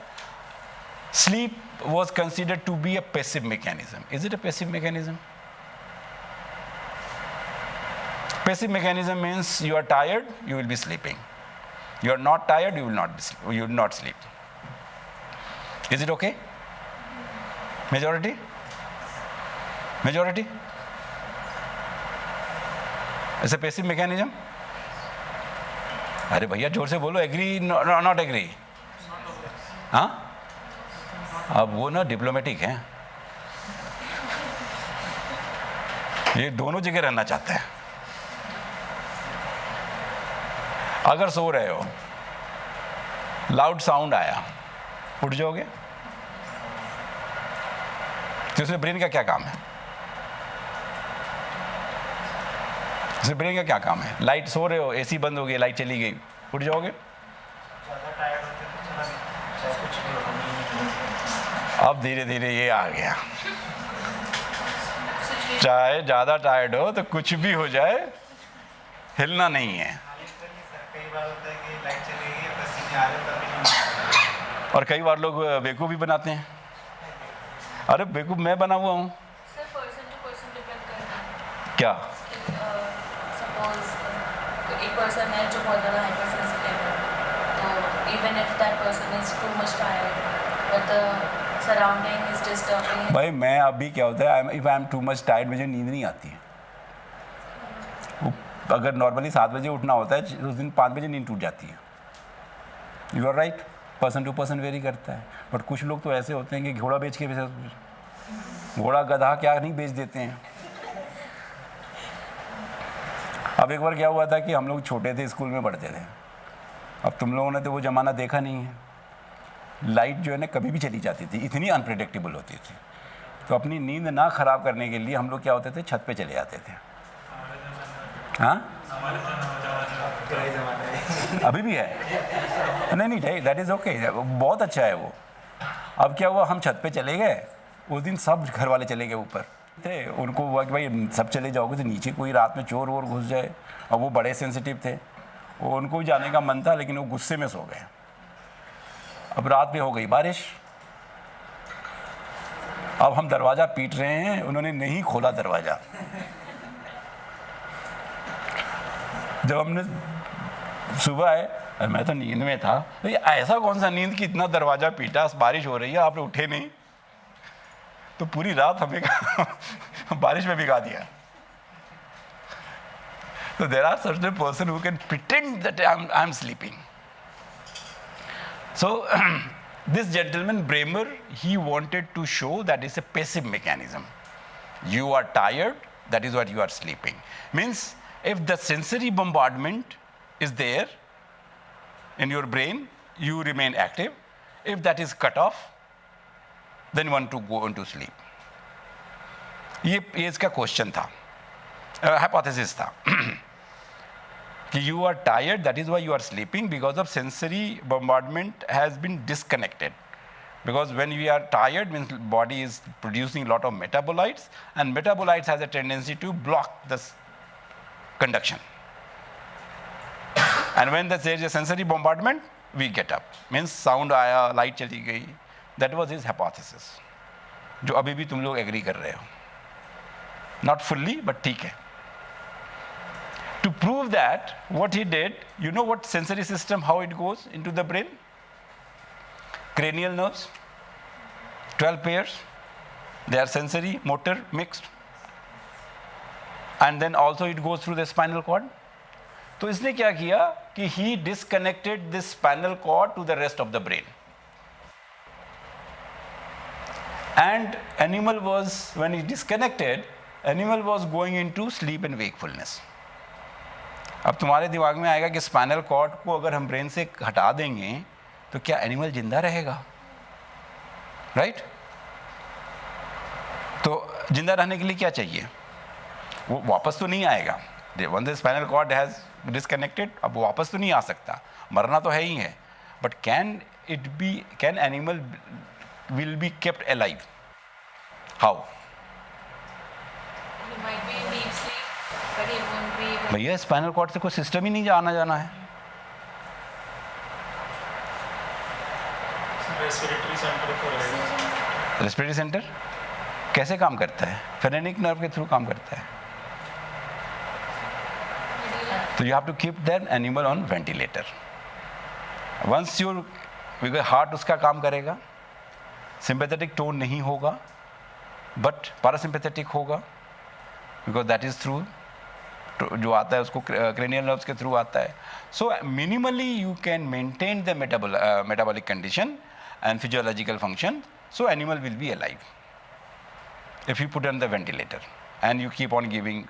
S1: sleep was considered to be a passive mechanism. Is it a passive mechanism? Passive mechanism means you are tired, you will be sleeping. You are not tired, you will not sleep. Is it okay? Majority? It's a passive mechanism? अरे भैया जोर से बोलो, agree not agree? हाँ, अब वो ना diplomatic हैं, ये दोनों जगह रहना चाहते हैं। अगर सो रहे हो, लाउड साउंड आया, उठ जाओगे? तो इसमें ब्रेन का क्या काम है? इसमें ब्रेन का क्या काम है? लाइट, सो रहे हो, एसी बंद हो गई, लाइट चली गई, उठ जाओगे? अब धीरे धीरे ये आ गया, चाहे ज़्यादा टायर्ड हो तो कुछ भी हो जाए, हिलना नहीं है। और कई बार लोग बेवकूफ़ भी बनाते हैं। अरे बेवकूफ़ मैं बना हुआ हूँ क्या?
S4: एक पर्सन है जो बहुत ज़्यादा हाइपर सेंसिटिव है, तो even if that person is too much tired but the surrounding is disturbing.
S1: भाई मैं अभी क्या होता है, if I am too much tired, मुझे नींद नहीं आती है। अगर नॉर्मली 7 बजे उठना होता है, उस दिन 5 बजे नींद टूट जाती है। You are right, person to person vary करता है। बट कुछ लोग तो ऐसे होते हैं कि घोड़ा बेच के, घोड़ा गधा क्या नहीं बेच देते हैं। अब एक बार क्या हुआ था कि हम लोग छोटे थे, स्कूल में पढ़ते थे। अब तुम लोगों ने तो वो ज़माना देखा नहीं है, लाइट जो है ना कभी भी चली जाती थी, इतनी अनप्रेडिक्टेबल होती थी। तो अपनी नींद ना ख़राब करने के लिए हम लोग क्या होते थे, छत पे चले जाते थे। हाँ, अभी भी है? नहीं, दैट इज़ ओके, बहुत अच्छा है वो। अब क्या हुआ, हम छत पे चले गए, उस दिन सब घर वाले चले गए ऊपर थे। उनको हुआ कि भाई सब चले जाओगे तो नीचे कोई रात में चोर वोर घुस जाए, और वो बड़े सेंसिटिव थे, वो उनको भी जाने का मन था, लेकिन वो गुस्से में सो गए। अब रात में हो गई बारिश, अब हम दरवाज़ा पीट रहे हैं, उन्होंने नहीं खोला दरवाज़ा। जब हमने सुबह आए, मैं तो नींद में था, तो ऐसा कौन सा नींद कि इतना दरवाज़ा पीटा, बारिश हो रही है, आप उठे नहीं? तो पूरी रात हमें बारिश में भिगा दिया। So there are certain person who can pretend that I am sleeping. So this gentleman Bremer, he wanted to show that it's a passive mechanism. You are tired, that is what you are sleeping. Means if the sensory bombardment is there, in your brain, you remain active. If that is cut off, then you want to go into sleep. ये इसका question था, hypothesis था कि you are tired, that is why you are sleeping, because of sensory bombardment has been disconnected. Because when we are tired, means body is producing a lot of metabolites, and metabolites has a tendency to block this conduction. And when there is a sensory bombardment, we get up. Means sound आया, light चली गई. That was his hypothesis, जो अभी भी तुम लोग agree कर रहे हो. Not fully, but ठीक है. To prove that, what he did, you know what sensory system, how it goes into the brain? Cranial nerves, 12 pairs. They are sensory, motor, mixed. And then also it goes through the spinal cord. तो इसने क्या किया कि he disconnected this spinal cord to the rest of the brain. And animal was, when he disconnected, animal was going into sleep and wakefulness. अब तुम्हारे दिमाग में आएगा कि स्पाइनल कॉर्ड को अगर हम ब्रेन से हटा देंगे तो क्या एनिमल जिंदा रहेगा, राइट? तो जिंदा रहने के लिए क्या चाहिए? वो वापस तो नहीं आएगा. Once the spinal cord has disconnected, अब वो वापस तो नहीं आ सकता, मरना तो है ही है. But can animal will be kept alive? How?
S4: He might be in deep sleep, but he won't be able.
S1: भैया स्पाइनल कॉर्ड से कोई सिस्टम ही नहीं जाना है.
S3: रेस्पिरेटरी सेंटर तो रहेगा.
S1: रेस्पिरेटरी सेंटर कैसे काम करता है? फेरेनिक नर्व के थ्रू काम करता है. तो you have to keep that animal on ventilator. Once your, because heart उसका काम करेगा, सिंपैथेटिक टोन नहीं होगा बट पैरासिम्पैथेटिक होगा, बिकॉज दैट इज थ्रू जो आता है उसको क्रेनियल नर्व्स के थ्रू आता है. So minimally you can maintain the metabolic condition and physiological function, so animal will be alive if you put on the ventilator and you keep on giving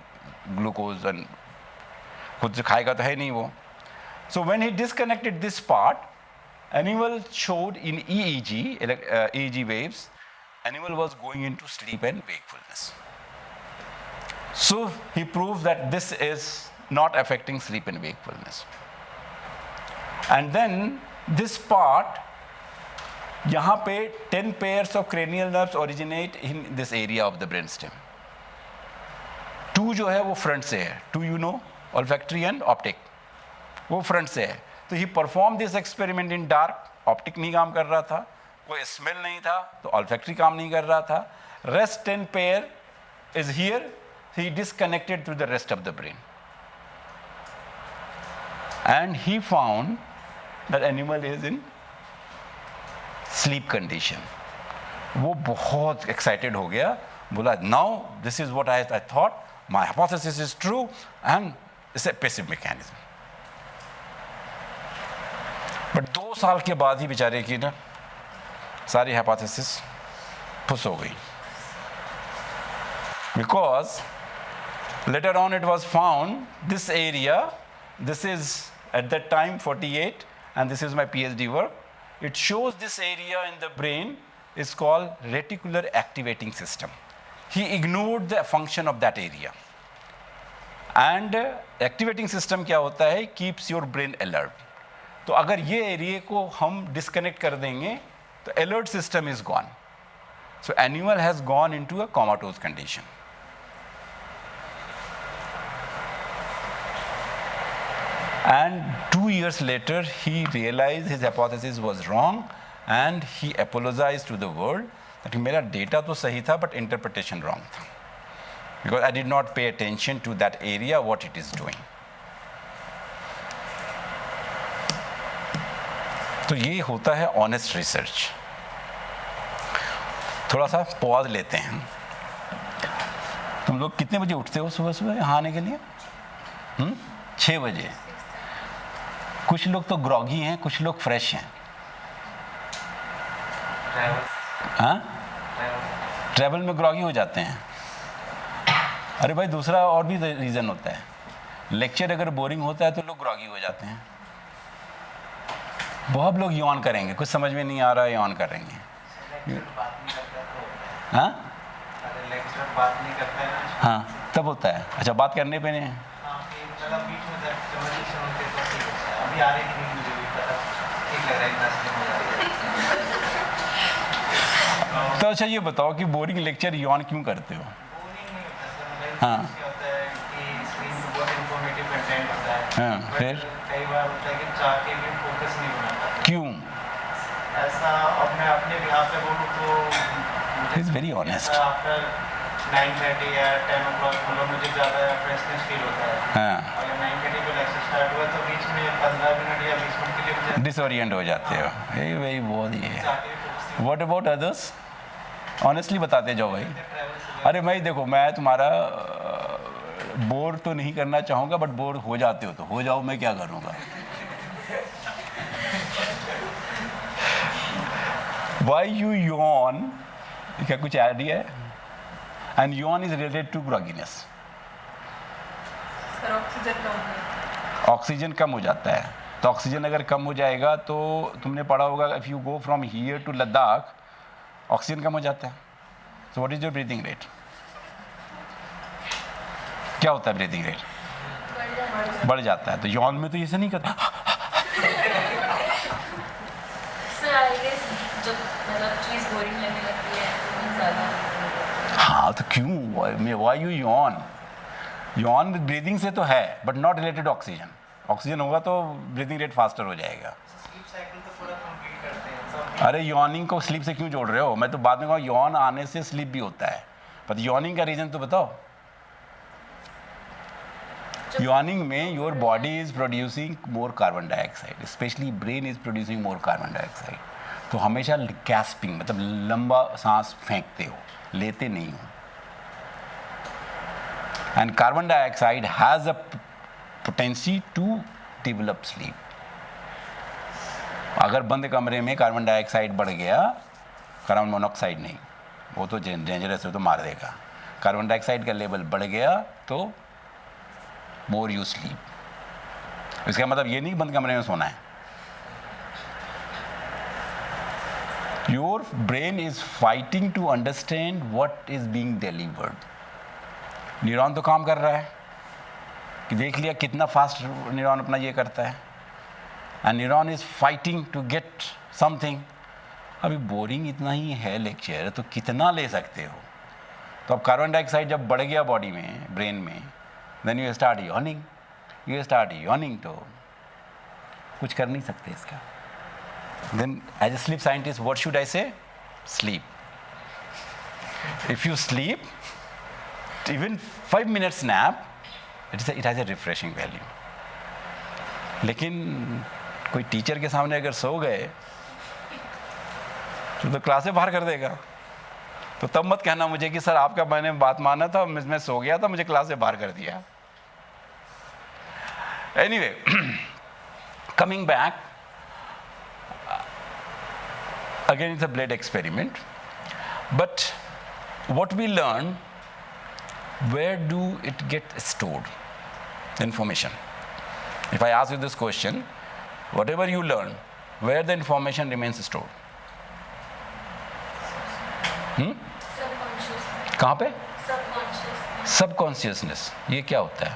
S1: glucose and खुद से खाएगा तो है नहीं वो. So when he disconnected this part, animal showed in EEG waves, animal was going into sleep and wakefulness. So he proved that this is not affecting sleep and wakefulness. And then this part, यहाँ पे 10 pairs of cranial nerves originate in this area of the brainstem. 2 जो है वो front से है. 2 you know, olfactory and optic, वो front से है. तो he performed this experiment in dark. Optic नहीं काम कर रहा था, कोई स्मेल नहीं था, तो olfactory काम नहीं कर रहा था. Rest 10 pair is here. He disconnected to the rest of the brain, and he found that animal is in sleep condition. वो बहुत एक्साइटेड हो गया, बोला now this is what I thought, my hypothesis is true and it's a passive mechanism. But 2 साल के बाद ही बेचारे की ना सारी हाइपोथेसिस फुस हो गई, because later on it was found this area, this is at that time 48 and this is my PhD work. It shows this area in the brain is called reticular activating system. He ignored the function of that area. And activating system क्या होता है? Keeps your brain alert. तो अगर ये area को हम disconnect कर देंगे तो alert system is gone. So animal has gone into a comatose condition. And 2 years later, he realized his hypothesis was wrong, and he apologized to the world that मेरा data तो सही था, but interpretation wrong था, because I did not pay attention to that area what it is doing. तो ये होता है honest research. थोड़ा सा पॉज लेते हैं. तुम लोग कितने बजे उठते हो सुबह सुबह यहाँ आने के लिए? 6 बजे. कुछ लोग तो ग्रॉगी हैं, कुछ लोग फ्रेश हैं. हाँ, ट्रैवल में ग्रॉगी हो जाते हैं. अरे भाई दूसरा और भी रीज़न होता है. लेक्चर अगर बोरिंग होता है तो लोग ग्रॉगी हो जाते हैं. बहुत लोग यौन करेंगे, कुछ समझ में नहीं आ रहा है, यौन करेंगे।
S3: बात नहीं करता तो
S1: हाँ
S3: अगर लेक्चरर बात नहीं करता है ना,
S1: हाँ तब होता है। अच्छा, बात करने पे नहीं।
S3: हाँ, कि मतलब बीच में कन्वर्सेशन होते तो ठीक होता है। अभी आ रही कि नहीं मुझे भी पता, ठीक लग रहा है, इतना स्लिम हो जाता है।
S1: तो अच्छा ये बताओ कि बोरिंग लेक्चर यौन क्यों करते हो?
S3: बोरिंग नहीं होता सर, मतलब
S1: हाँ।
S3: क्या होता है कि स्क्रीन पे बहुत इंफॉर्मेटिव कंटेंट होता है।
S1: हाँ,
S3: But
S1: फिर?
S3: कई बार होता है कि चाह के भी फोकस नहीं बना पाते।
S1: क्यों?
S3: ऐसा अब मैं अपने बिहाफ पे बोलूँ तो
S1: He is very honest.
S3: After 9:30 या 10 o'clock मतलब मुझे ज़्यादा फ्रेशनेस फील होता है।
S1: हाँ,
S3: अगर 9:30 पे लेक्चर स्टार्ट हुआ तो बीच में 15 मिनट या 20 मिनट के लिए मुझे
S1: डिसोरिएंट हो जाते हो। ये वही बहुत ही है।
S3: चाह के भी फोकस नहीं
S1: व्हाट अबाउट अदर्स? ऑनेस्टली बताते जाओ भाई।
S3: होता। ट्रैवल से
S1: अरे भाई देखो, मैं तुम्हारा बोर तो नहीं करना चाहूँगा, बट बोर हो जाते हो तो हो जाओ, मैं क्या करूँगा। वाई यू यॉन, क्या कुछ आइडिया है? And yawn is related to grogginess.
S2: Sir oxygen कम है।
S1: ऑक्सीजन कम हो जाता है, तो ऑक्सीजन अगर कम हो जाएगा तो तुमने पढ़ा होगा, if you go from here to Ladakh, oxygen कम हो जाता है। So what is your breathing rate? क्या होता है ब्रीथिंग रेट? बढ़ जाता है। तो यौन में तो ऐसे नहीं करता।
S4: सर आई गेस जब मतलब चीज़ बोरिंग लगने लगती है तो ज़्यादा।
S1: हाँ तो क्यों? वाई यू यौन? यौन ब्रीदिंग से तो है, but not related oxygen. Oxygen होगा तो ब्रीदिंग रेट फास्टर हो जाएगा।
S3: स्लीप साइकिल तो पूरा कंप्लीट करते हैं सब।
S1: अरे यॉर्निंग को स्लीप से क्यों जोड़ रहे हो? मैं तो बाद में कहूँ यौन आने से स्लीप भी होता है, पर यॉर्निंग का रीज़न तो बताओ। यॉर्निंग में your body is producing more carbon dioxide, specially brain is producing more carbon dioxide. तो हमेशा गैस्पिंग मतलब लंबा सांस फेंकते हो, लेते नहीं हो। And carbon dioxide has a potency to develop sleep. अगर बंद कमरे में कार्बन डाइऑक्साइड बढ़ गया, कार्बन मोनोऑक्साइड नहीं, वो तो डेंजरस है, तो मार देगा। कार्बन डाइऑक्साइड का लेवल बढ़ गया तो मोर यू स्लीप। इसका मतलब ये नहीं बंद कमरे में सोना है। Your brain is fighting to understand what is being delivered. Neuron तो काम कर रहा है कि देख लिया कितना फास्ट न्यूरॉन अपना ये करता है, and neuron is fighting to get something. अभी बोरिंग इतना ही है लेक्चर, तो कितना ले सकते हो? तो अब कार्बन डाइऑक्साइड जब बढ़ गया बॉडी में, ब्रेन में, देन यू स्टार्ट यॉर्निंग, तो कुछ कर नहीं सकते इसका। Then as a sleep scientist what should I say? Sleep. If you sleep even 5 minutes nap, it has a refreshing value. लेकिन कोई टीचर के सामने अगर सो गए तो क्लास से बाहर कर देगा। तो तब मत कहना मुझे कि सर आपका मैंने बात माना था, मैं सो गया था, मुझे क्लास से बाहर कर दिया। Anyway, coming back, again it's a blood experiment, but what we learn, where do it get stored? Information. If I ask you this question, whatever you learn, where the information remains stored?
S4: Subconscious.
S1: कहाँ पे?
S4: Subconscious.
S1: Subconsciousness. ये क्या होता है?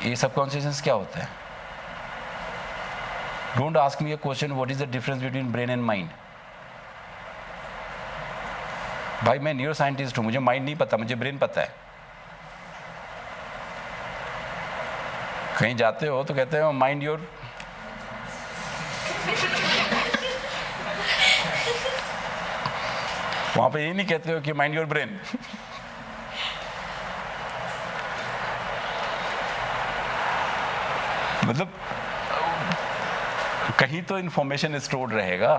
S1: ये subconsciousness क्या होता है? Don't ask me a question, what is the difference between brain and mind? भाई मैं न्यूरो साइंटिस्ट हूँ, मुझे माइंड नहीं पता, मुझे ब्रेन पता है। कहीं जाते हो तो कहते हो माइंड योर, वहां पे ये नहीं कहते हो कि माइंड योर ब्रेन। मतलब कहीं तो इंफॉर्मेशन स्टोर्ड रहेगा।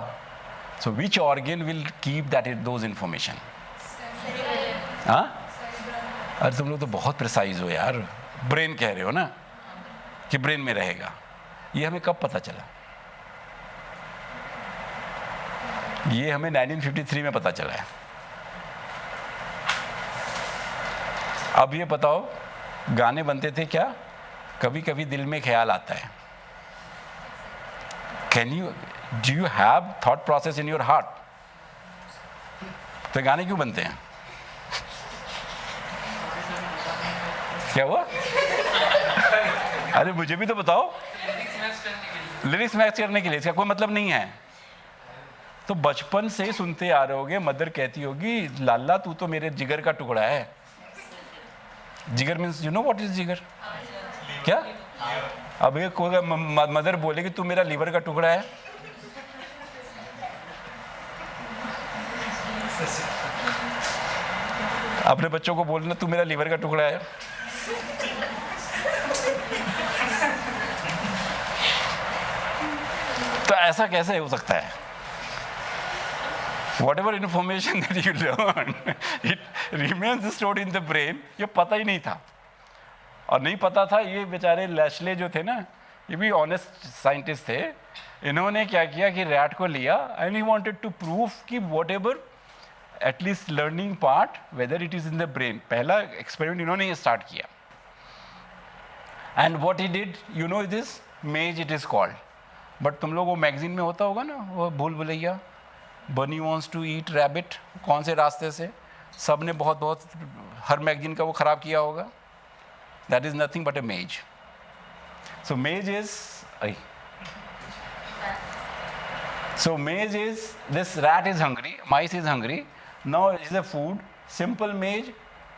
S1: So which organ will keep that those information? हाँ, अरे तुम लोग तो बहुत प्रिसाइज हो यार। ब्रेन कह रहे हो ना कि ब्रेन में रहेगा। ये हमें कब पता चला? ये हमें 1953 में पता चला है। अब ये बताओ, गाने बनते थे क्या? कभी कभी दिल में ख्याल आता है, do you have thought process in your heart? तो गाने क्यों बनते हैं? क्या हुआ? अरे मुझे भी तो बताओ। लिरिक्स मैच करने के लिए, इसका कोई मतलब नहीं है। तो बचपन से सुनते आ रहे होगे, मदर कहती होगी लाला तू तो मेरे जिगर का टुकड़ा है। जिगर means you know what is जिगर? क्या? अब ये कोई मदर बोलेगी तू मेरा लीवर का टुकड़ा है, अपने बच्चों को बोलना तू मेरा लीवर का टुकड़ा है। तो ऐसा कैसे हो सकता है? Whatever information that you learn, it remains stored in the brain. ये पता ही नहीं था, और नहीं पता था। ये बेचारे लैशले जो थे ना, ये भी ऑनेस्ट साइंटिस्ट थे। इन्होंने क्या किया कि रैट को लिया and he wanted to prove कि whatever at least learning part whether it is in the brain। पहला एक्सपेरिमेंट इन्होंने ये स्टार्ट किया। And what he did, you know this maze it is called। But तुम लोग वो मैगजीन में होता होगा ना, वो भूल भुलैया, बनी वॉन्ट्स टू ईट रैबिट, कौन से रास्ते से, सब ने बहुत बहुत हर मैगजीन का वो ख़राब किया होगा। दैट इज़ नथिंग बट ए मेज। सो मेज is this rat is hungry, mice is hungry, now is a food, simple मेज,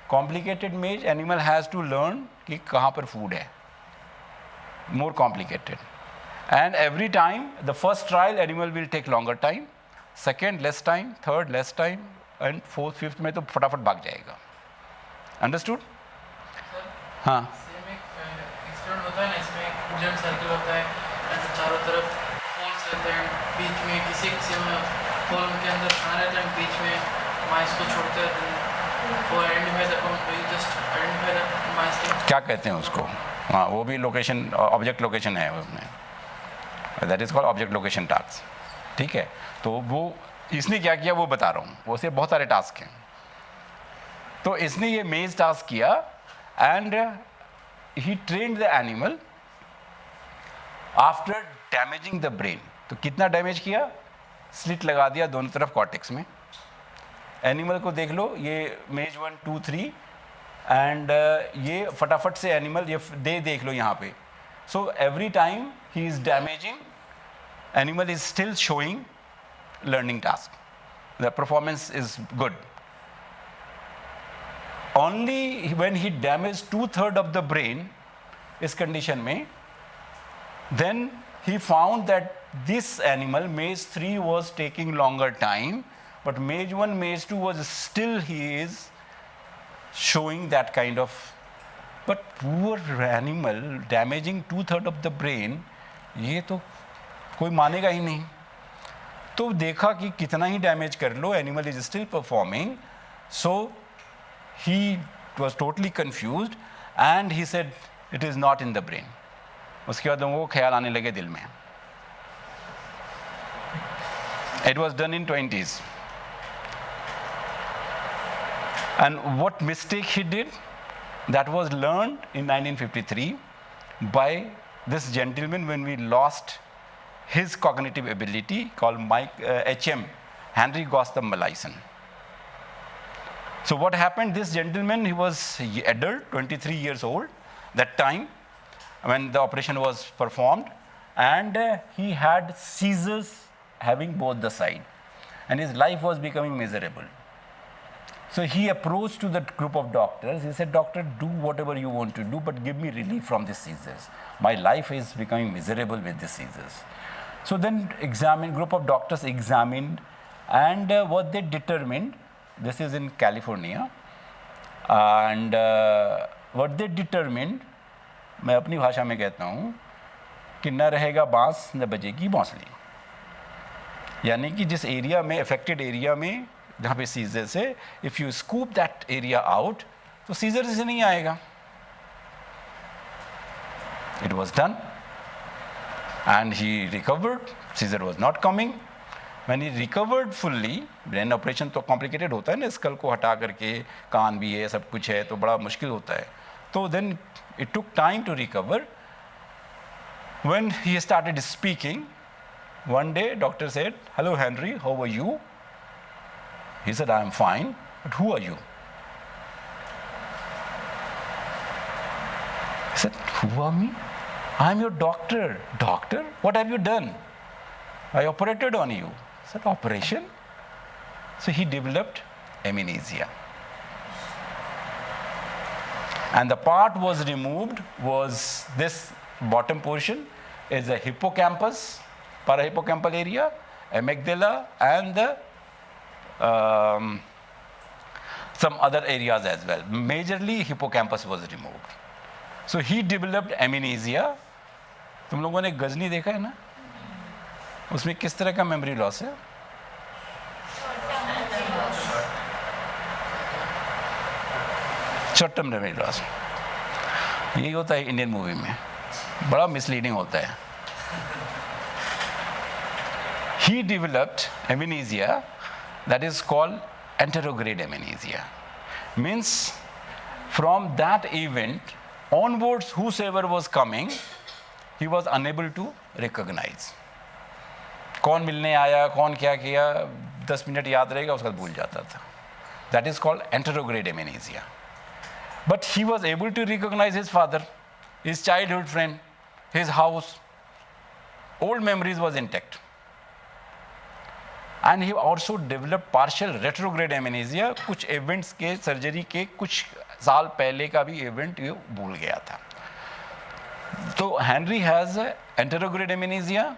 S1: कॉम्प्लिकेटेड मेज, एनिमल हैज़ टू लर्न कि कहाँ पर फूड है, more complicated, and every time the first trial animal will take longer time, second less time, third less time, and fourth fifth में तो फटाफट भाग जाएगा। Understood? हाँ।
S2: सेम एक एक्सपेरिमेंट होता है ना, इसमें एक वुडन सर्कल होता है एंड चारों तरफ होल्स रहते हैं, बीच में किसी किसी में होल के अंदर खाना रहता है, बीच में माइस को छोड़ते हैं और identify the just identify the माइस।
S1: क्या कहते हैं उसको? हाँ, वो भी लोकेशन, ऑब्जेक्ट लोकेशन है उसमें, that is called object location task. ठीक है, तो वो इसने क्या किया वो बता रहा हूँ, वो से बहुत सारे टास्क हैं। तो इसने ये मेज टास्क किया and he trained the animal after damaging the brain. तो कितना डैमेज किया? स्लिट लगा दिया दोनों तरफ कॉर्टेक्स में। एनिमल को देख लो, ये मेज 1 2 3 एंड ये फटाफट से एनिमल ये देख लो यहाँ पे। So every time he is damaging, animal is still showing learning task, the performance is good. Only when he damage 2/3 of the brain इस कंडीशन में, then he found that this animal maze 3 was taking longer time, but maze 1 maze 2 was still he is showing that kind of, but poor animal damaging 2/3 of the brain, ये तो कोई मानेगा ही नहीं। तो देखा कि कितना ही डैमेज कर लो animal is still performing, so he was totally confused and he said it is not in the brain। उसके बाद लोगों को ख्याल आने लगे दिल में। It was done in 20s, and what mistake he did, that was learned in 1953 by this gentleman when we lost his cognitive ability, called HM, Henry Gotham Molaison. So what happened, this gentleman, he was adult, 23 years old that time when the operation was performed, and he had seizures having both the side, and his life was becoming miserable. So he approached to that group of doctors. He said, "Doctor, do whatever you want to do, but give me relief from these seizures. My life is becoming miserable with these seizures." So then group of doctors examined, and what they determined, this is in California, and what they determined, मैं अपनी भाषा में कहता हूँ कि न रहेगा बांस न बजेगी बांसुरी। यानी कि जिस एरिया में, अफेक्टेड एरिया में जहाँ पे सीजर्स है, if you scoop that area out तो सीजर से नहीं आएगा। It was done and he recovered, seizure was not coming. When he recovered fully, brain operation तो कॉम्प्लिकेटेड होता है ना, स्कल को हटा करके, कान भी है, सब कुछ है, तो बड़ा मुश्किल होता है। तो then it took time to recover. When he started speaking, one day doctor said, "Hello Henry, how are you?" He said, "I am fine, but who are you?" He said, "Who are me? I am your doctor." "Doctor? What have you done?" "I operated on you." I said, "Operation?" So he developed amnesia. And the part was removed was this bottom portion is the hippocampus, parahippocampal area, amygdala, and the some other areas as well. Majorly hippocampus was removed. So he developed amnesia. तुम लोगों ने गजनी देखा है ना? उसमें किस तरह का मेमोरी लॉस है? Short term memory loss. यही होता है इंडियन मूवी में, बड़ा मिसलीडिंग होता है. He developed amnesia that is called anterograde amnesia. Means from that event onwards, whosoever was coming, he was unable to recognize. कौन मिलने आया, कौन क्या किया, 10 मिनट याद रहेगा, उसका भूल जाता था. That is called anterograde amnesia. But he was able to recognize his father, his childhood friend, his house. Old memories was intact. And he also developed partial retrograde amnesia. कुछ events के surgery के कुछ साल पहले का भी event ये भूल गया था. तो Henry has anterograde amnesia,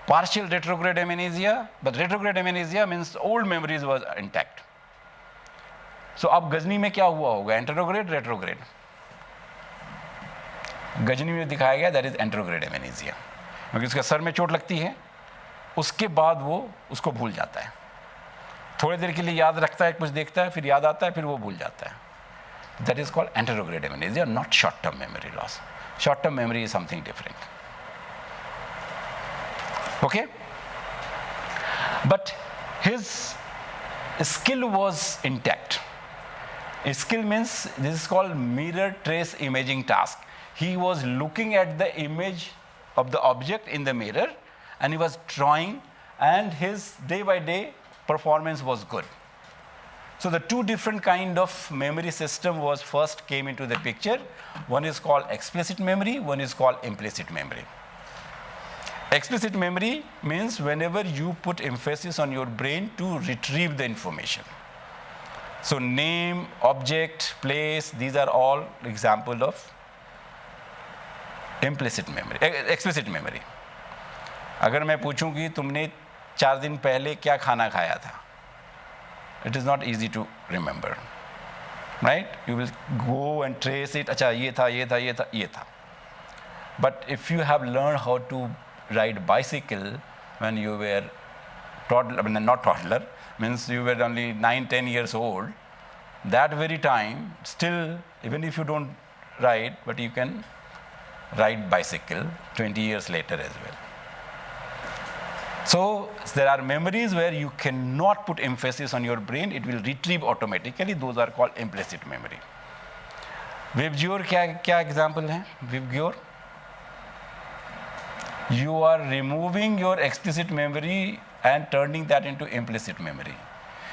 S1: partial retrograde amnesia, but retrograde amnesia means old memories was intact. So अब गजनी में क्या हुआ होगा? Anterograde, retrograde. गजनी में दिखाया गया दैट इज एंटेरोग्रेड amnesia, क्योंकि उसके सर में चोट लगती है, उसके बाद वो उसको भूल जाता है. थोड़ी देर के लिए याद रखता है, कुछ देखता है, फिर याद आता है, फिर वो भूल जाता है. That is called anterograde amnesia, not short term memory loss. Short term memory is something different. Okay, but his skill was intact. Skill means this is called mirror trace imaging task. He was looking at the image of the object in the mirror and he was drawing, and his day by day performance was good. So the two different kind of memory system was first came into the picture. One is called explicit memory, one is called implicit memory. Explicit memory means whenever you put emphasis on your brain to retrieve the information. So name, object, place, these are all example of implicit memory. Explicit memory. अगर मैं पूछूं कि तुमने 4 दिन पहले क्या खाना खाया था, it is not easy to remember, right? You will go and trace it. अच्छा ये था, ये था, ये था, ये था. But if you have learned how to ride bicycle when you were toddler, I mean, not toddler, means you were only 9-10 years old, that very time still, even if you don't ride, but you can ride bicycle 20 years later as well. So there are memories where you cannot put emphasis on your brain, it will retrieve automatically. Those are called implicit memory. Vibgyor क्या example है? Vibgyor, you are removing your explicit memory and turning that into implicit memory.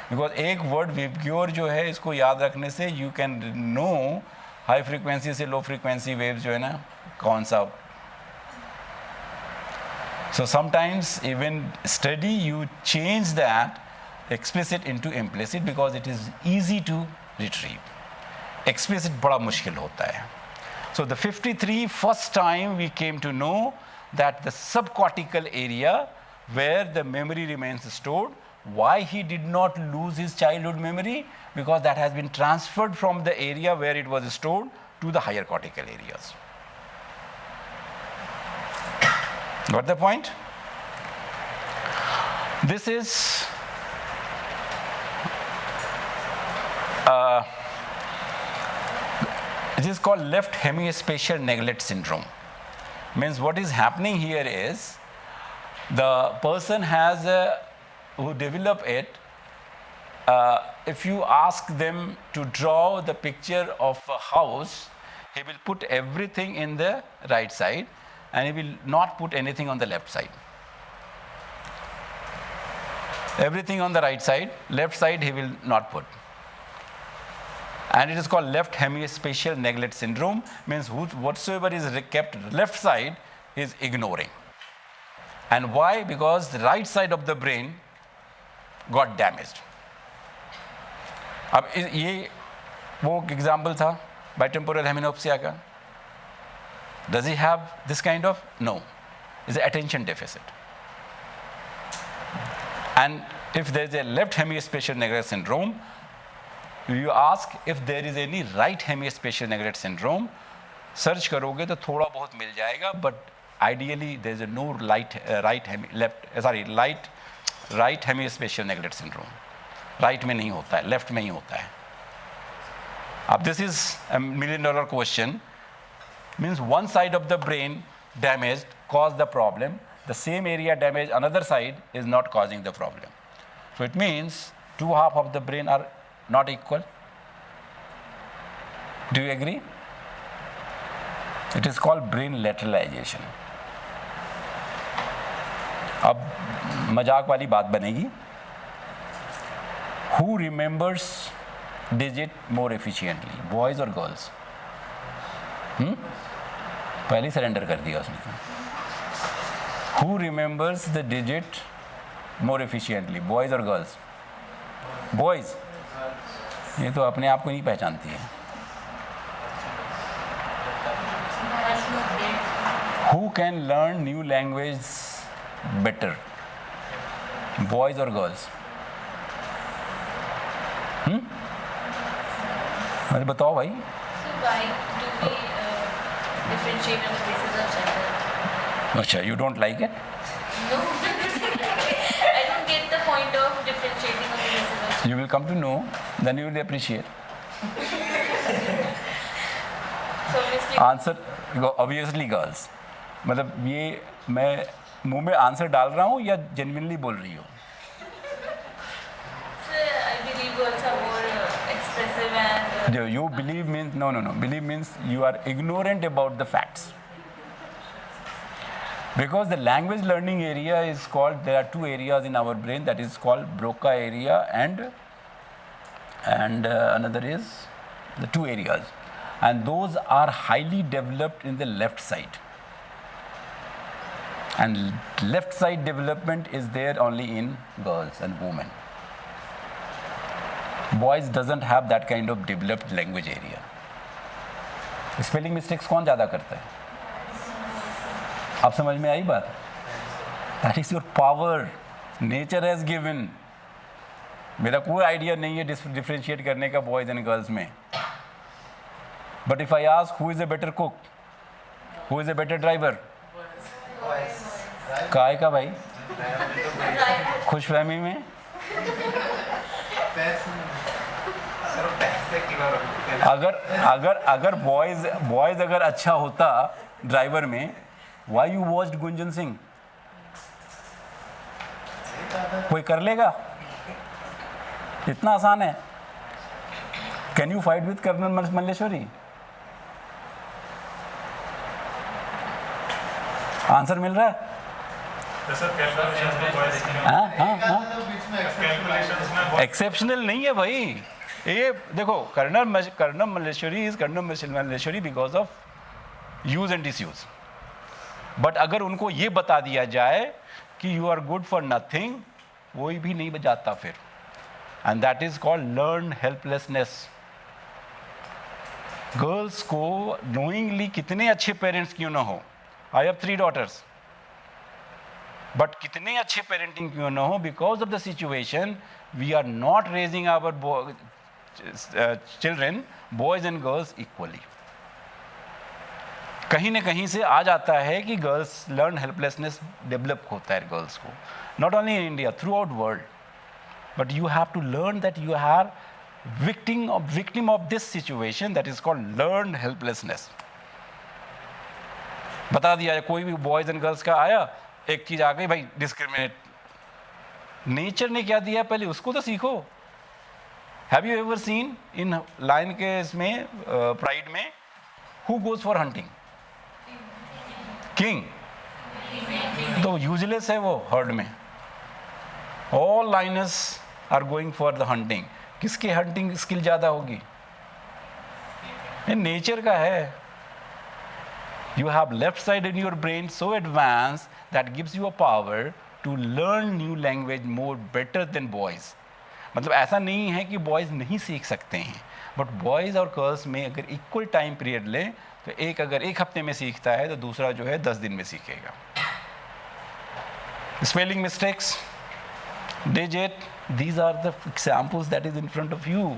S1: Because एक word Vibgyor जो है, इसको याद रखने से you can know high frequency से low frequency waves जो है ना, कौन सा. So sometimes even study you change that explicit into implicit because it is easy to retrieve. Explicit बड़ा मुश्किल होता है. So the 53 first time we came to know that the subcortical area where the memory remains stored, why he did not lose his childhood memory? Because that has been transferred from the area where it was stored to the higher cortical areas. Got the point? This is it is called left hemispatial neglect syndrome. Means what is happening here is the person has who develop it, if you ask them to draw the picture of a house, he will put everything in the right side and he will not put anything on the left side. Everything on the right side, left side he will not put. And it is called left hemispatial neglect syndrome, means whatsoever is kept left side is ignoring. And why? Because the right side of the brain got damaged. अब ये वो example था bitemporal hemianopsia का. Does he have this kind of? No. It's an attention deficit. And if there is a left hemispatial neglect syndrome, you ask if there is any right hemispatial neglect syndrome, search करोगे तो थोड़ा बहुत मिल जाएगा, but ideally there is no right hemispatial neglect syndrome. Right में नहीं होता है, left में ही होता है. अब this is a $1 million question. Means one side of the brain damaged caused the problem. The same area damaged another side is not causing the problem. So it means two halves of the brain are not equal. Do you agree? It is called brain lateralization. अब मजाक वाली बात बनेगी. Who remembers digit more efficiently, boys or girls? पहले ही surrender कर दिया उसने. Who remembers the digit more efficiently, boys or girls? Boys. ये तो अपने आप को नहीं पहचानती है. Who can learn new language better, boys or girls? अरे बताओ भाई.
S4: So why do we differentiate on the basis of gender?
S1: अच्छा, you don't like it?
S4: No. I don't get the point of differentiating on the basis of gender.
S1: You will come to know, then you will appreciate.
S4: So obviously,
S1: answer obviously girls. मतलब ये मैं मुंह में answer डाल रहा हूँ या genuinely बोल रही हो?
S4: sir, I believe girls are more expressive and
S1: You believe means no. Believe means you are ignorant about the facts. Because the language learning area is called, there are two areas in our brain, that is called Broca area and another is the two areas, and those are highly developed in the left side, and left side development is there only in girls and women. Boys doesn't have that kind of developed language area. Spelling mistakes कौन ज़्यादा करता है? आप समझ में आई बात? That is your power. Nature has given. मेरा कोई आइडिया नहीं है डिफरेंशिएट करने का बॉयज एंड गर्ल्स में. But if I ask who is a better cook, who is a better driver, काय का भाई? खुशफहमी में अगर बॉयज अगर अच्छा होता ड्राइवर में, why you watched Gunjan Singh? कोई कर लेगा? इतना आसान है. Can you fight with Colonel Malleshwari? Answer मिल रहा है? एक्सेप्शनल नहीं है भाई. ये देखो, Colonel Malleshwari is Colonel Malleshwari because of use and disuse. But अगर उनको ये बता दिया जाए कि you are good for nothing, कोई भी नहीं बजाता फिर. And that is called learn helplessness. Girls को नोइंगली कितने अच्छे पेरेंट्स क्यों ना हो, आई हैव 3 daughters, बट कितने अच्छे पेरेंटिंग क्यों ना हो, because of the situation we are not raising our children, boys and girls equally. कहीं ना कहीं से आ जाता है कि गर्ल्स लर्न हेल्पलेसनेस डेवलप होता है गर्ल्स को, not only in India, throughout world. But you have to learn that you are victim of this situation, that is called learned helplessness. बता दिया है, कोई भी बॉयज एंड गर्ल्स का आया, एक चीज आ गई भाई, डिस्क्रिमिनेट. नेचर ने क्या दिया पहले उसको तो सीखो. Have you ever seen in lion के इसमें प्राइड में, who goes for hunting? King. तो यूजलेस है वो हर्ड में. All lioness are going for the hunting. किसकी हंटिंग स्किल ज़्यादा होगी? ये नेचर का है. You have left side in your brain so advanced that gives you a power to learn new language more better than boys. मतलब ऐसा नहीं है कि बॉयज़ नहीं सीख सकते हैं, बट बॉयज़ और गर्ल्स में अगर इक्वल टाइम पीरियड ले तो एक अगर एक हफ्ते में सीखता है तो दूसरा जो है 10 दिन में सीखेगा. Spelling mistakes, digit, these are the examples that is in front of you.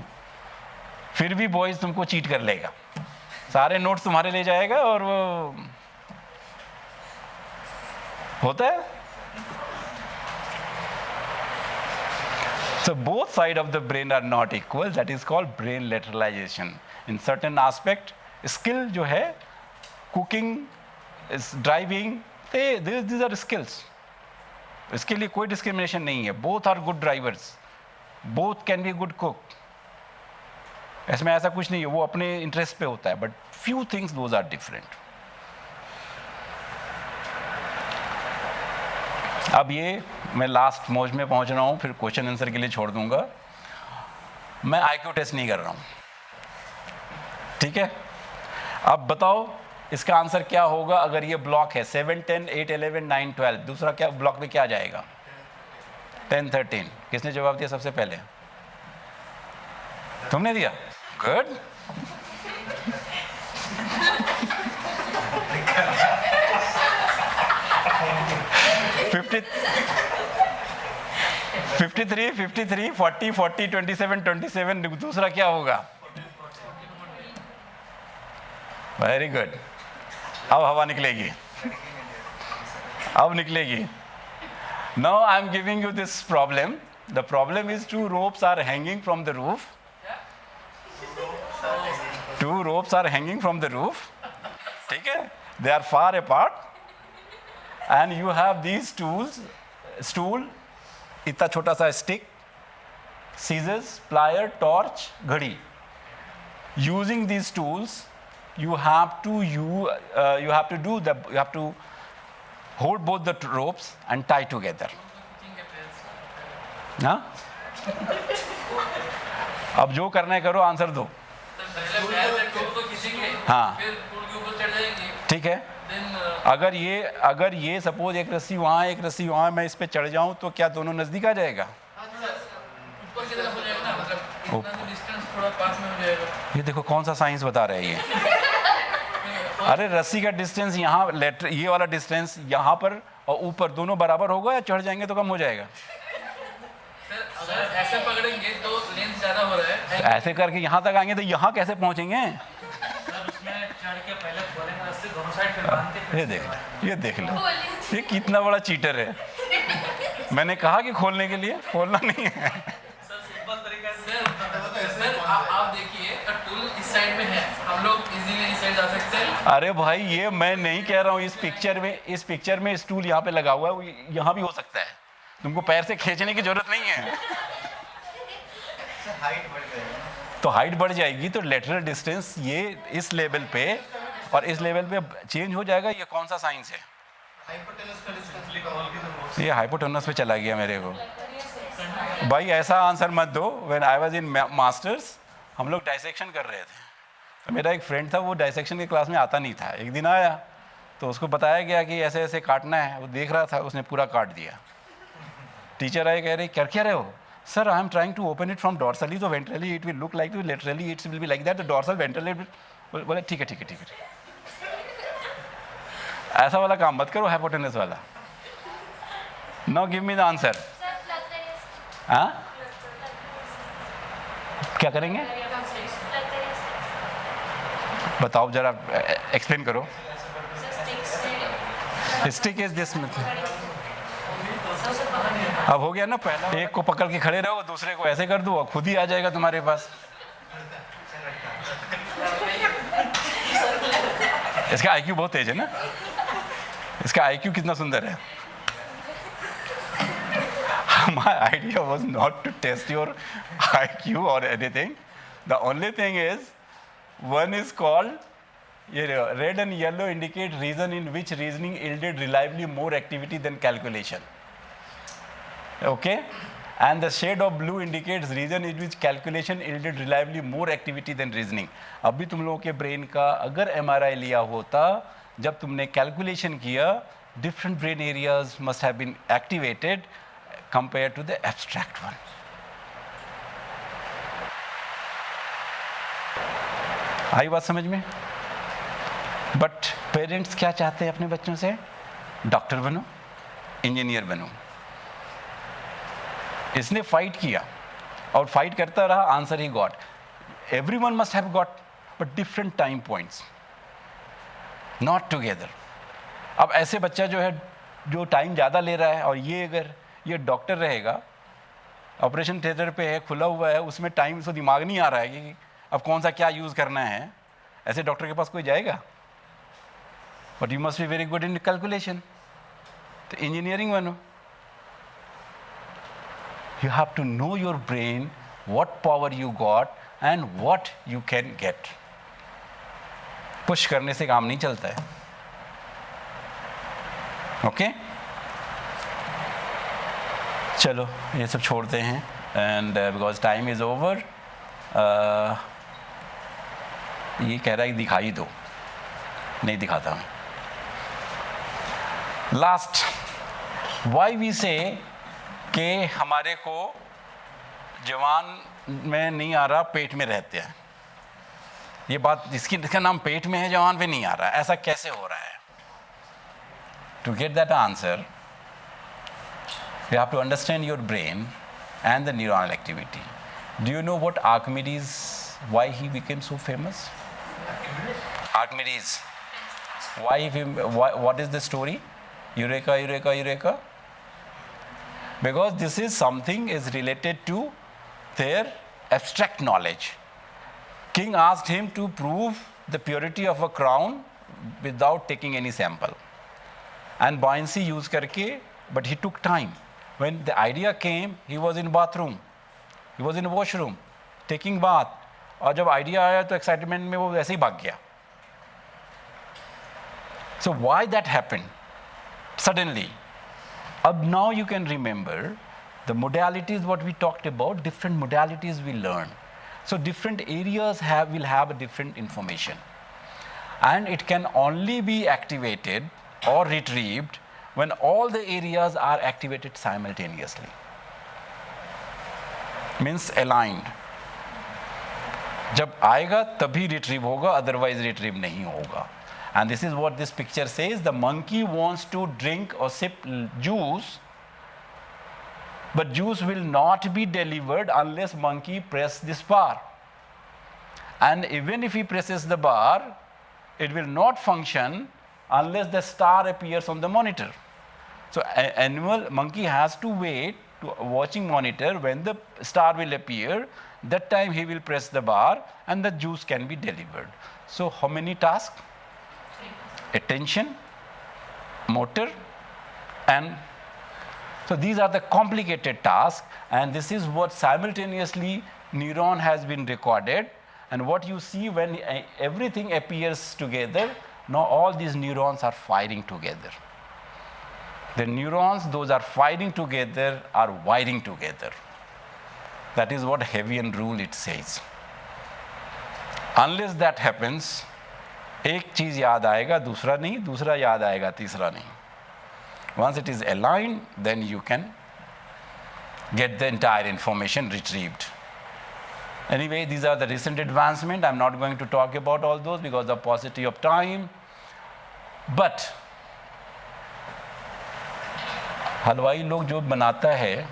S1: फिर भी बॉयज़ तुमको चीट कर लेगा, सारे नोट्स तुम्हारे ले जाएगा और वो होता है. So both sides of the brain are not equal. That is called brain lateralization. In certain aspect, skill जो है, cooking, driving, these are skills. इसके लिए कोई discrimination नहीं है. Both are good drivers. Both can be good cook. इसमें ऐसा कुछ नहीं है, वो अपने इंटरेस्ट पे होता है. But few things those are different. अब ये मैं लास्ट मौज में पहुंच रहा हूँ, फिर क्वेश्चन आंसर के लिए छोड़ दूंगा. मैं IQ टेस्ट नहीं कर रहा हूँ, ठीक है? अब बताओ इसका आंसर क्या होगा अगर ये ब्लॉक है 7, 10, 8, 11, 9, 12. दूसरा क्या ब्लॉक में क्या जाएगा? 10, 13. किसने जवाब दिया सबसे पहले? तुमने दिया. गुड. फिफ्टी 53, 53, 40, 40, 27, 27. दूसरा क्या होगा? Very good. अब हवा निकलेगी, अब निकलेगी. Now I am giving you this problem. The problem is 2 ropes are hanging from the roof. 2 ropes are hanging from the roof. ठीक है? They are far apart. And you have these stool, इतना छोटा सा stick, scissors, plier, torch, घड़ी. Using these tools, you have to hold both the ropes and tie together. हाँ? अब जो करना है करो, आंसर दो. हाँ, ठीक है. अगर ये सपोज एक रस्सी वहाँ एक रस्सी वहाँ, मैं इस पे चढ़ जाऊँ तो क्या दोनों नजदीक आ जाएगा? ये देखो कौन सा साइंस बता रहा है ये. अरे रस्सी का डिस्टेंस यहाँ, ये वाला डिस्टेंस यहाँ पर और ऊपर दोनों बराबर होगा या चढ़ जाएंगे तो कम हो जाएगा?
S2: अगर ऐसे पकड़ेंगे तो लेंथ ज्यादा हो रहा है.
S1: तो ऐसे करके यहाँ तक आएंगे तो यहाँ कैसे पहुँचेंगे? ये देख लो ये कितना बड़ा चीटर है. मैंने कहा कि खोलने के लिए, खोलना नहीं है.
S2: सर आप देखिए टूल इस साइड में है, हम लोग इजीली इस साइड जा सकते हैं.
S1: अरे भाई ये मैं नहीं कह रहा हूँ. इस पिक्चर में स्टूल यहाँ पे लगा हुआ है, यहाँ भी हो सकता है. तुमको पैर से खींचने की जरूरत नहीं है.
S3: हाइट बढ़ जाएगी
S1: तो हाइट बढ़ जाएगी तो लेटरल डिस्टेंस ये इस लेवल पे और इस लेवल पे चेंज हो जाएगा. ये कौन सा साइंस है? ये हाइपोटेनस पे चला गया मेरे को. भाई ऐसा आंसर मत दो. When I was in masters हम लोग डाइसेक्शन कर रहे थे, तो मेरा एक फ्रेंड था, वो डाइसेक्शन की क्लास में आता नहीं था. एक दिन आया तो उसको बताया गया कि ऐसे ऐसे काटना है. वो देख रहा था, उसने पूरा काट दिया. टीचर आए, कह रहे क्या रहे हो? Sir I am trying to open it from dorsally, तो ventrally it will look like, laterally it's will be like that. Dorsal ventrally. बोले ठीक है. ऐसा वाला काम मत करो, हाइपोटेनस वाला. Now give me the answer. हाँ, क्या करेंगे बताओ जरा, एक्सप्लेन करो. Stick is this. अब हो गया ना, पहला एक को पकड़ के खड़े रहो, दूसरे को ऐसे कर दो और खुद ही आ जाएगा तुम्हारे पास. इसका आईक्यू बहुत तेज है ना. इसका आईक्यू कितना सुंदर है. My idea was not to test your IQ or anything. The only thing is, one is called red and yellow indicate reason in which reasoning yielded reliably more activity than calculation. Okay, and the shade of blue indicates region in which calculation yielded reliably more activity than reasoning. अभी तुम लोगों के brain का अगर MRI लिया होता, जब तुमने कैलकुलेशन किया, different brain areas must have been activated compared to the abstract one. आई बात समझ में? बट पेरेंट्स क्या चाहते हैं अपने बच्चों से? डॉक्टर बनो, इंजीनियर बनो. इसने फाइट किया और फाइट करता रहा, answer he got. Everyone must have got, but different time points, not together. अब ऐसे बच्चा जो है, जो टाइम ज़्यादा ले रहा है, और ये अगर ये डॉक्टर रहेगा, ऑपरेशन थिएटर पे है, खुला हुआ है, उसमें टाइम से दिमाग नहीं आ रहा है कि अब कौन सा क्या यूज़ करना है, ऐसे डॉक्टर के पास कोई जाएगा? But you must be very good in calculation. तो इंजीनियरिंग बनो. You have to know your brain, what power you got and what you can get. Push करने से काम नहीं चलता है. ओके, चलो ये सब छोड़ते हैं. And because time is over. ये कह रहा है दिखाई दो, नहीं दिखाता हूँ. लास्ट, वाई वी से कि हमारे को जवान में नहीं आ रहा, पेट में रहते हैं. ये बात, इसका नाम पेट में है, जवान पे नहीं आ रहा, ऐसा कैसे हो रहा है? To get that answer, you have to understand your brain and the neuronal activity. Do you know what Archimedes, why he became so famous? Archimedes. What is the story? Eureka, eureka, eureka. Because this is something is related to their abstract knowledge. King asked him to prove the purity of a crown without taking any sample. And buoyancy use karke, but he took time. When the idea came, he was in bathroom, he was in washroom, taking bath. और जब idea आया तो excitement में वो वैसे ही भाग गया. So why that happened suddenly? Ab now you can remember the modalities what we talked about, different modalities we learned. So different areas will have a different information. And it can only be activated or retrieved when all the areas are activated simultaneously. Means aligned. जब आएगा तभी retrieve होगा, otherwise retrieve नहीं होगा. And this is what this picture says. The monkey wants to drink or sip juice, but juice will not be delivered unless monkey press this bar. And even if he presses the bar, it will not function unless the star appears on the monitor. So monkey has to wait to watching monitor. When the star will appear, that time he will press the bar and the juice can be delivered. So how many tasks? Attention, motor, and so these are the complicated tasks, and this is what simultaneously neuron has been recorded. And what you see when everything appears together, now all these neurons are firing together. The neurons, those are firing together, are wiring together. That is what Hebbian rule it says. Unless that happens, एक चीज याद आएगा, दूसरा नहीं, दूसरा याद आएगा, तीसरा नहीं. Once it is aligned, then you can get the entire information retrieved. Anyway, these are the recent advancements. I'm not going to talk about all those because of paucity of time. But हलवाई लोग जो बनाता है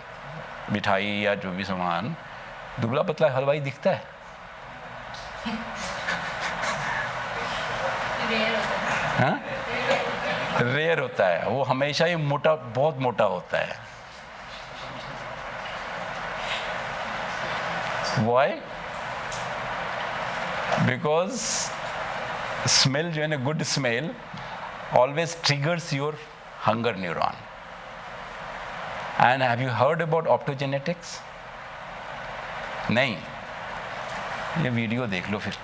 S1: मिठाई या जो भी सामान, दुबला पतला हलवाई दिखता है? रेयर होता है. वो हमेशा ही मोटा, बहुत मोटा होता है. Why? Because smell जो है ना, good smell always triggers your hunger neuron. And have you heard about optogenetics? नहीं. ये वीडियो देख लो फिर.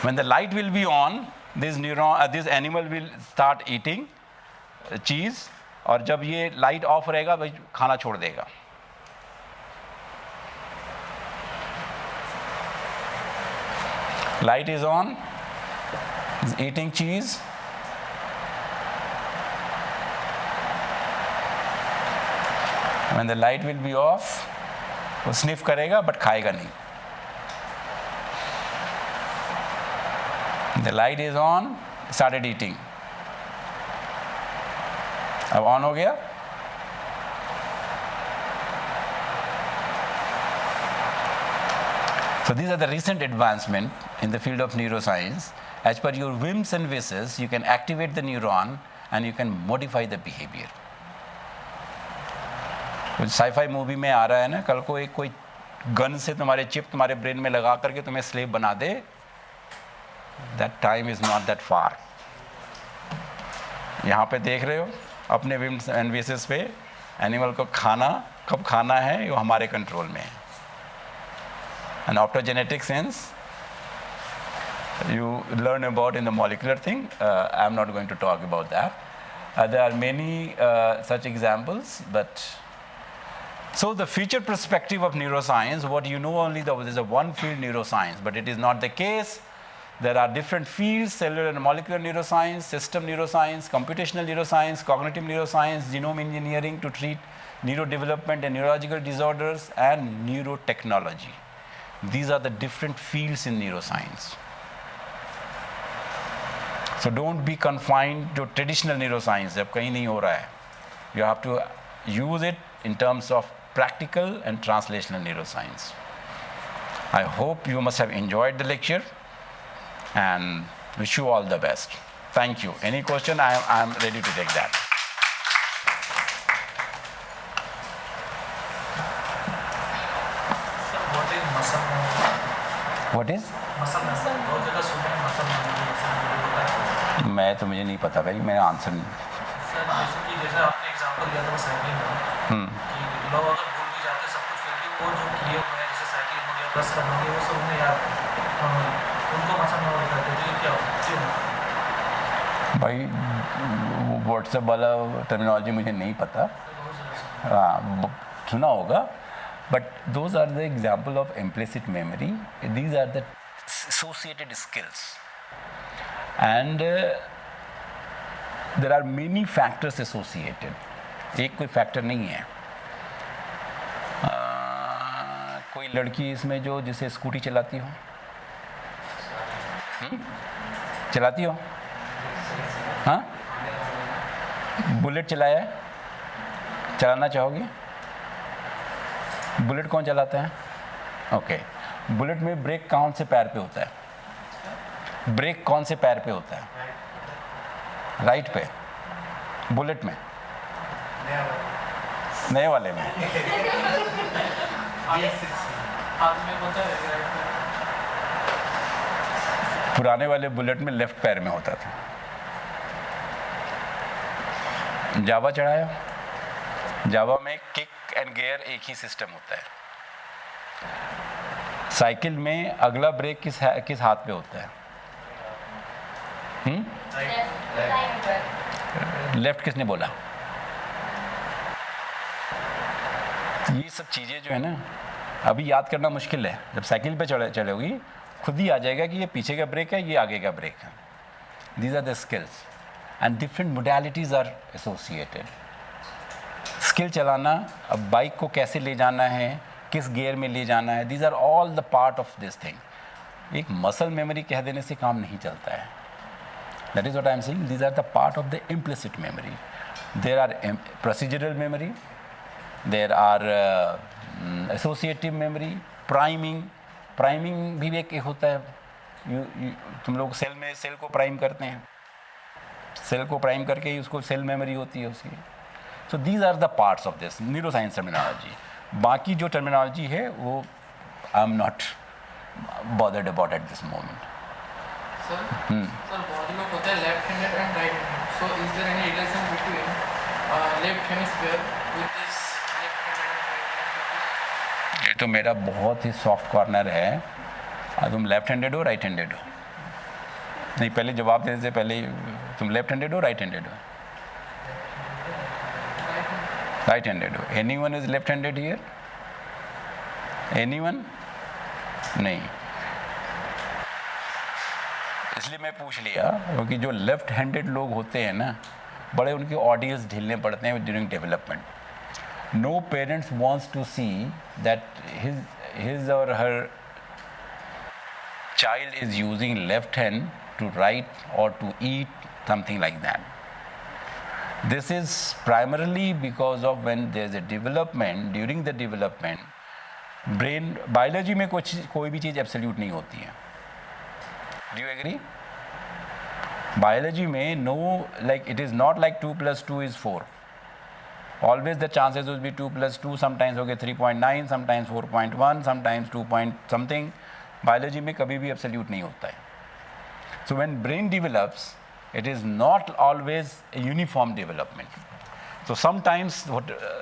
S1: When the light will be on, this animal will start eating cheese, और जब ये लाइट ऑफ रहेगा भाई खाना छोड़ देगा। Light is on, is eating cheese. When the light will be off, वो sniff करेगा but खाएगा नहीं। The light is on, started eating. अब on हो गया। So these are the recent advancement in the field of neuroscience. As per your whims and wishes, you can activate the neuron and you can modify the behavior. कुछ sci-fi movie में आ रहा है ना, कल को एक कोई गन से तुम्हारे चिप तुम्हारे ब्रेन में लगा करके तुम्हें स्लेव बना दे, that time is not that far. यहाँ पे देख रहे हो अपने whims and wishes पे एनिमल को खाना कब खाना है वो हमारे कंट्रोल में है. And optogenetic sense, you learn about in the molecular thing. I'm not going to talk about that. There are many such examples, but so the future perspective of neuroscience, what you know only there is a one field neuroscience, but it is not the case. There are different fields: cellular and molecular neuroscience, system neuroscience, computational neuroscience, cognitive neuroscience, genome engineering to treat neurodevelopment and neurological disorders, and neurotechnology. These are the different fields in neuroscience. So don't be confined to traditional neuroscience. जब कहीं नहीं हो रहा है, you have to use it in terms of practical and translational neuroscience. I hope you must have enjoyed the lecture and wish you all the best. Thank you. Any question? I am ready to take that. What is?
S3: बहुत जगह सुना है muscle memory.
S1: मैं तो मुझे नहीं पता भाई, मेरा आंसर नहीं।
S3: सर जैसे आपने एग्जांपल दिया था वो साइकिलिंग का कि लोग अगर भूल भी जाते सब कुछ फिर भी वो जो किए हुए हैं जैसे साइकिल हो गया प्लस रन हो गया वो सब उन्हें याद उनको मसल मेमोरी करते हैं। तो क्या क्यों
S1: भाई व्हाट्सएप वाला टर्मिनोलॉजी मुझे नहीं पता, हाँ सुना होगा, but those are the example of implicit memory. These are the associated skills, and there are many factors associated. एक कोई फैक्टर नहीं है। कोई लड़की इसमें जो जिसे स्कूटी चलाती हो, चलाती हो, हाँ, बुलेट चलाया है, चलाना चाहोगे? बुलेट कौन चलाता है? ओके, बुलेट में ब्रेक कौन से पैर पे होता है? ब्रेक कौन से पैर पे होता है? राइट पे। बुलेट में, नए वाले में
S2: हाथ में होता है, राइट में।
S1: पुराने वाले बुलेट में लेफ्ट पैर में होता था। जावा चढ़ाया, जावा में किक एंड गियर एक ही सिस्टम होता है। साइकिल में अगला ब्रेक किस हाथ पे होता है? लेफ्ट किसने बोला? ये सब चीज़ें जो है ना अभी याद करना मुश्किल है। जब साइकिल पे चलोगी खुद ही आ जाएगा कि ये पीछे का ब्रेक है, ये आगे का ब्रेक है। These are the skills and different modalities are associated. Skill चलाना, अब बाइक को कैसे ले जाना है, किस गियर में ले जाना है, these are all the part of this thing. एक मसल मेमोरी कह देने से काम नहीं चलता है। That is what I am saying, these are the part of the implicit memory. There are procedural memory, there are associative memory, priming भी एक होता है। तुम लोग सेल को प्राइम करते हैं, सेल को प्राइम करके ही उसको सेल मेमोरी होती है उसकी। So these are the parts of this neuroscience terminology. बाकी जो terminology है वो I'm not bothered about at this moment.
S2: Sir, body में होता है left handed and right handed. So is there any relation between left hemisphere with this left handed and right handed?
S1: ये तो मेरा बहुत ही सॉफ्ट कॉर्नर है। तुम left handed हो, राइट हैंडेड हो? नहीं, पहले जवाब देने से पहले तुम लेफ्ट हैंडेड हो, राइट हैंडेड हो? right-handed हो. Anyone is left-handed here? Anyone? नहीं. इसलिए मैं पूछ लिया क्योंकि जो लेफ्ट हैंडेड लोग होते हैं ना, बड़े उनके ऑडियंस ढीलने पड़ते हैं during development. No parents wants to see that his or her child is using left hand to write or to eat, something like that. This is primarily because of when there is a development, during the development, brain biology में कोई भी चीज़ absolute नहीं होती है. Do you agree? Biology में no, like it is not like 2 + 2 is 4. Always the chances will be 2 + 2, sometimes हो गए 3.9, sometimes 4.1, sometimes 2 point something. Biology में कभी भी एब्सोल्यूट नहीं होता है. So when brain develops, it is not always a uniform development. So sometimes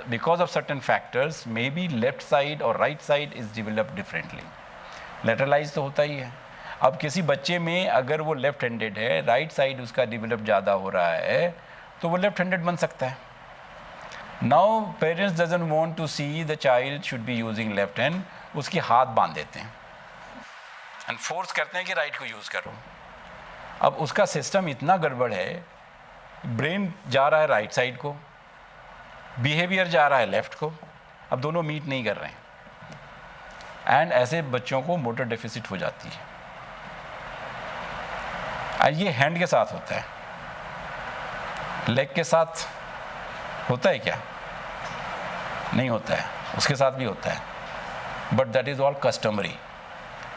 S1: because of certain factors, maybe left side or right side is developed differently. Lateralized तो होता ही है. अब किसी बच्चे में अगर वो लेफ्ट हैंडेड है, राइट साइड उसका डेवलप ज़्यादा हो रहा है, तो वो लेफ्ट हैंडेड बन सकता है. Now parents doesn't want to see the child should be using left hand, उसके हाथ बांध देते हैं एंड फोर्स करते हैं कि राइट को यूज़ करो. अब उसका सिस्टम इतना गड़बड़ है, ब्रेन जा रहा है राइट साइड को, बिहेवियर जा रहा है लेफ्ट को, अब दोनों मीट नहीं कर रहे हैं एंड ऐसे बच्चों को मोटर डेफिसिट हो जाती है. ये हैंड के साथ होता है, लेग के साथ होता है क्या? नहीं होता है. उसके साथ भी होता है, but that is all customary.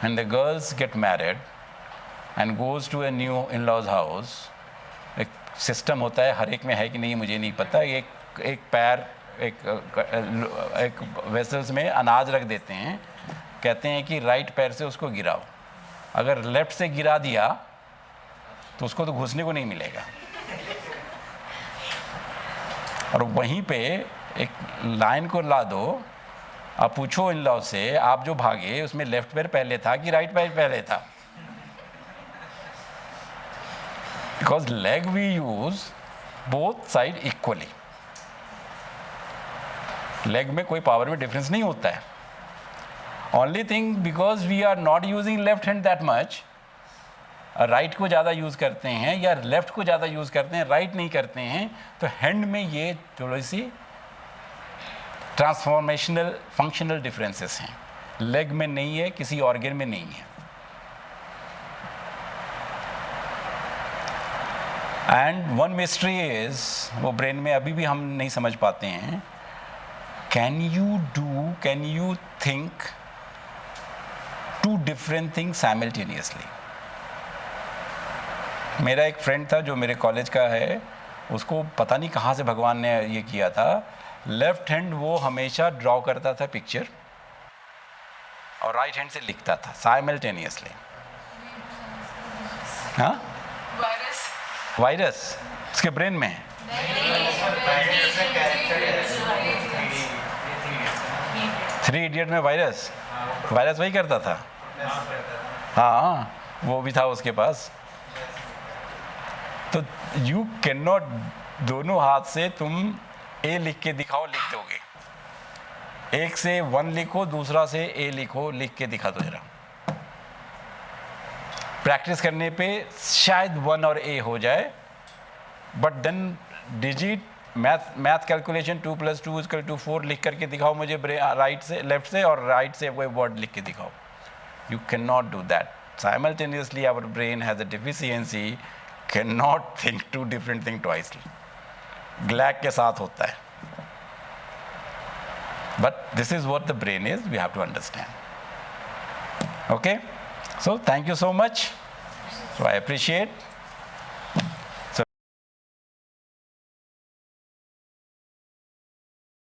S1: And the girls get married and goes to a new in laws house. एक सिस्टम होता है, हर एक में है कि नहीं मुझे नहीं पता. एक पैर एक वेसल्स में अनाज रख देते हैं, कहते हैं कि राइट पैर से उसको गिराओ. अगर लेफ्ट से गिरा दिया तो उसको तो घुसने को नहीं मिलेगा. और वहीं पे एक लाइन को ला दो. आप पूछो इन लॉ से, आप जो भागे उसमें लेफ्ट पैर पहले था कि राइट पैर पहले था? Because leg we use both side equally. Leg में कोई पावर में डिफरेंस नहीं होता है. Only thing because we are not using left hand that much, right को ज़्यादा यूज़ करते हैं या लेफ़्ट को ज़्यादा यूज़ करते हैं, राइट नहीं करते हैं, तो हैंड में ये थोड़ी सी ट्रांसफॉर्मेशनल फंक्शनल डिफरेंसेस हैं. लेग में नहीं है, किसी ऑर्गन में नहीं है. एंड वन मिस्ट्री इज, वो ब्रेन में अभी भी हम नहीं समझ पाते हैं. Can you think two different things simultaneously? मेरा एक फ्रेंड था जो मेरे कॉलेज का है, उसको पता नहीं कहाँ से भगवान ने ये किया था. लेफ्ट हैंड वो हमेशा ड्रॉ करता था पिक्चर और राइट हैंड से लिखता था साइमल्टेनियसली. हाँ, वायरस उसके ब्रेन में है. थ्री इडियट में वायरस वही करता था. हाँ, वो भी था उसके पास. तो यू कैन नॉट दोनों हाथ से तुम ए लिख के दिखाओ, लिख दोगे. एक से 1 लिखो, दूसरा से ए लिखो, लिख के दिखा दो जरा. प्रैक्टिस करने पे शायद 1 और ए हो जाए, but then digit math calculation 2 + 2 = 4 लिख करके दिखाओ मुझे राइट से, लेफ्ट से, और राइट से कोई वर्ड लिख के दिखाओ. You can not do that. Simultaneously our brain has a deficiency, cannot think 2 different things twice. ग्लैक के साथ होता है. But this is what the brain is, we have to understand. Okay? So thank you so much. So I appreciate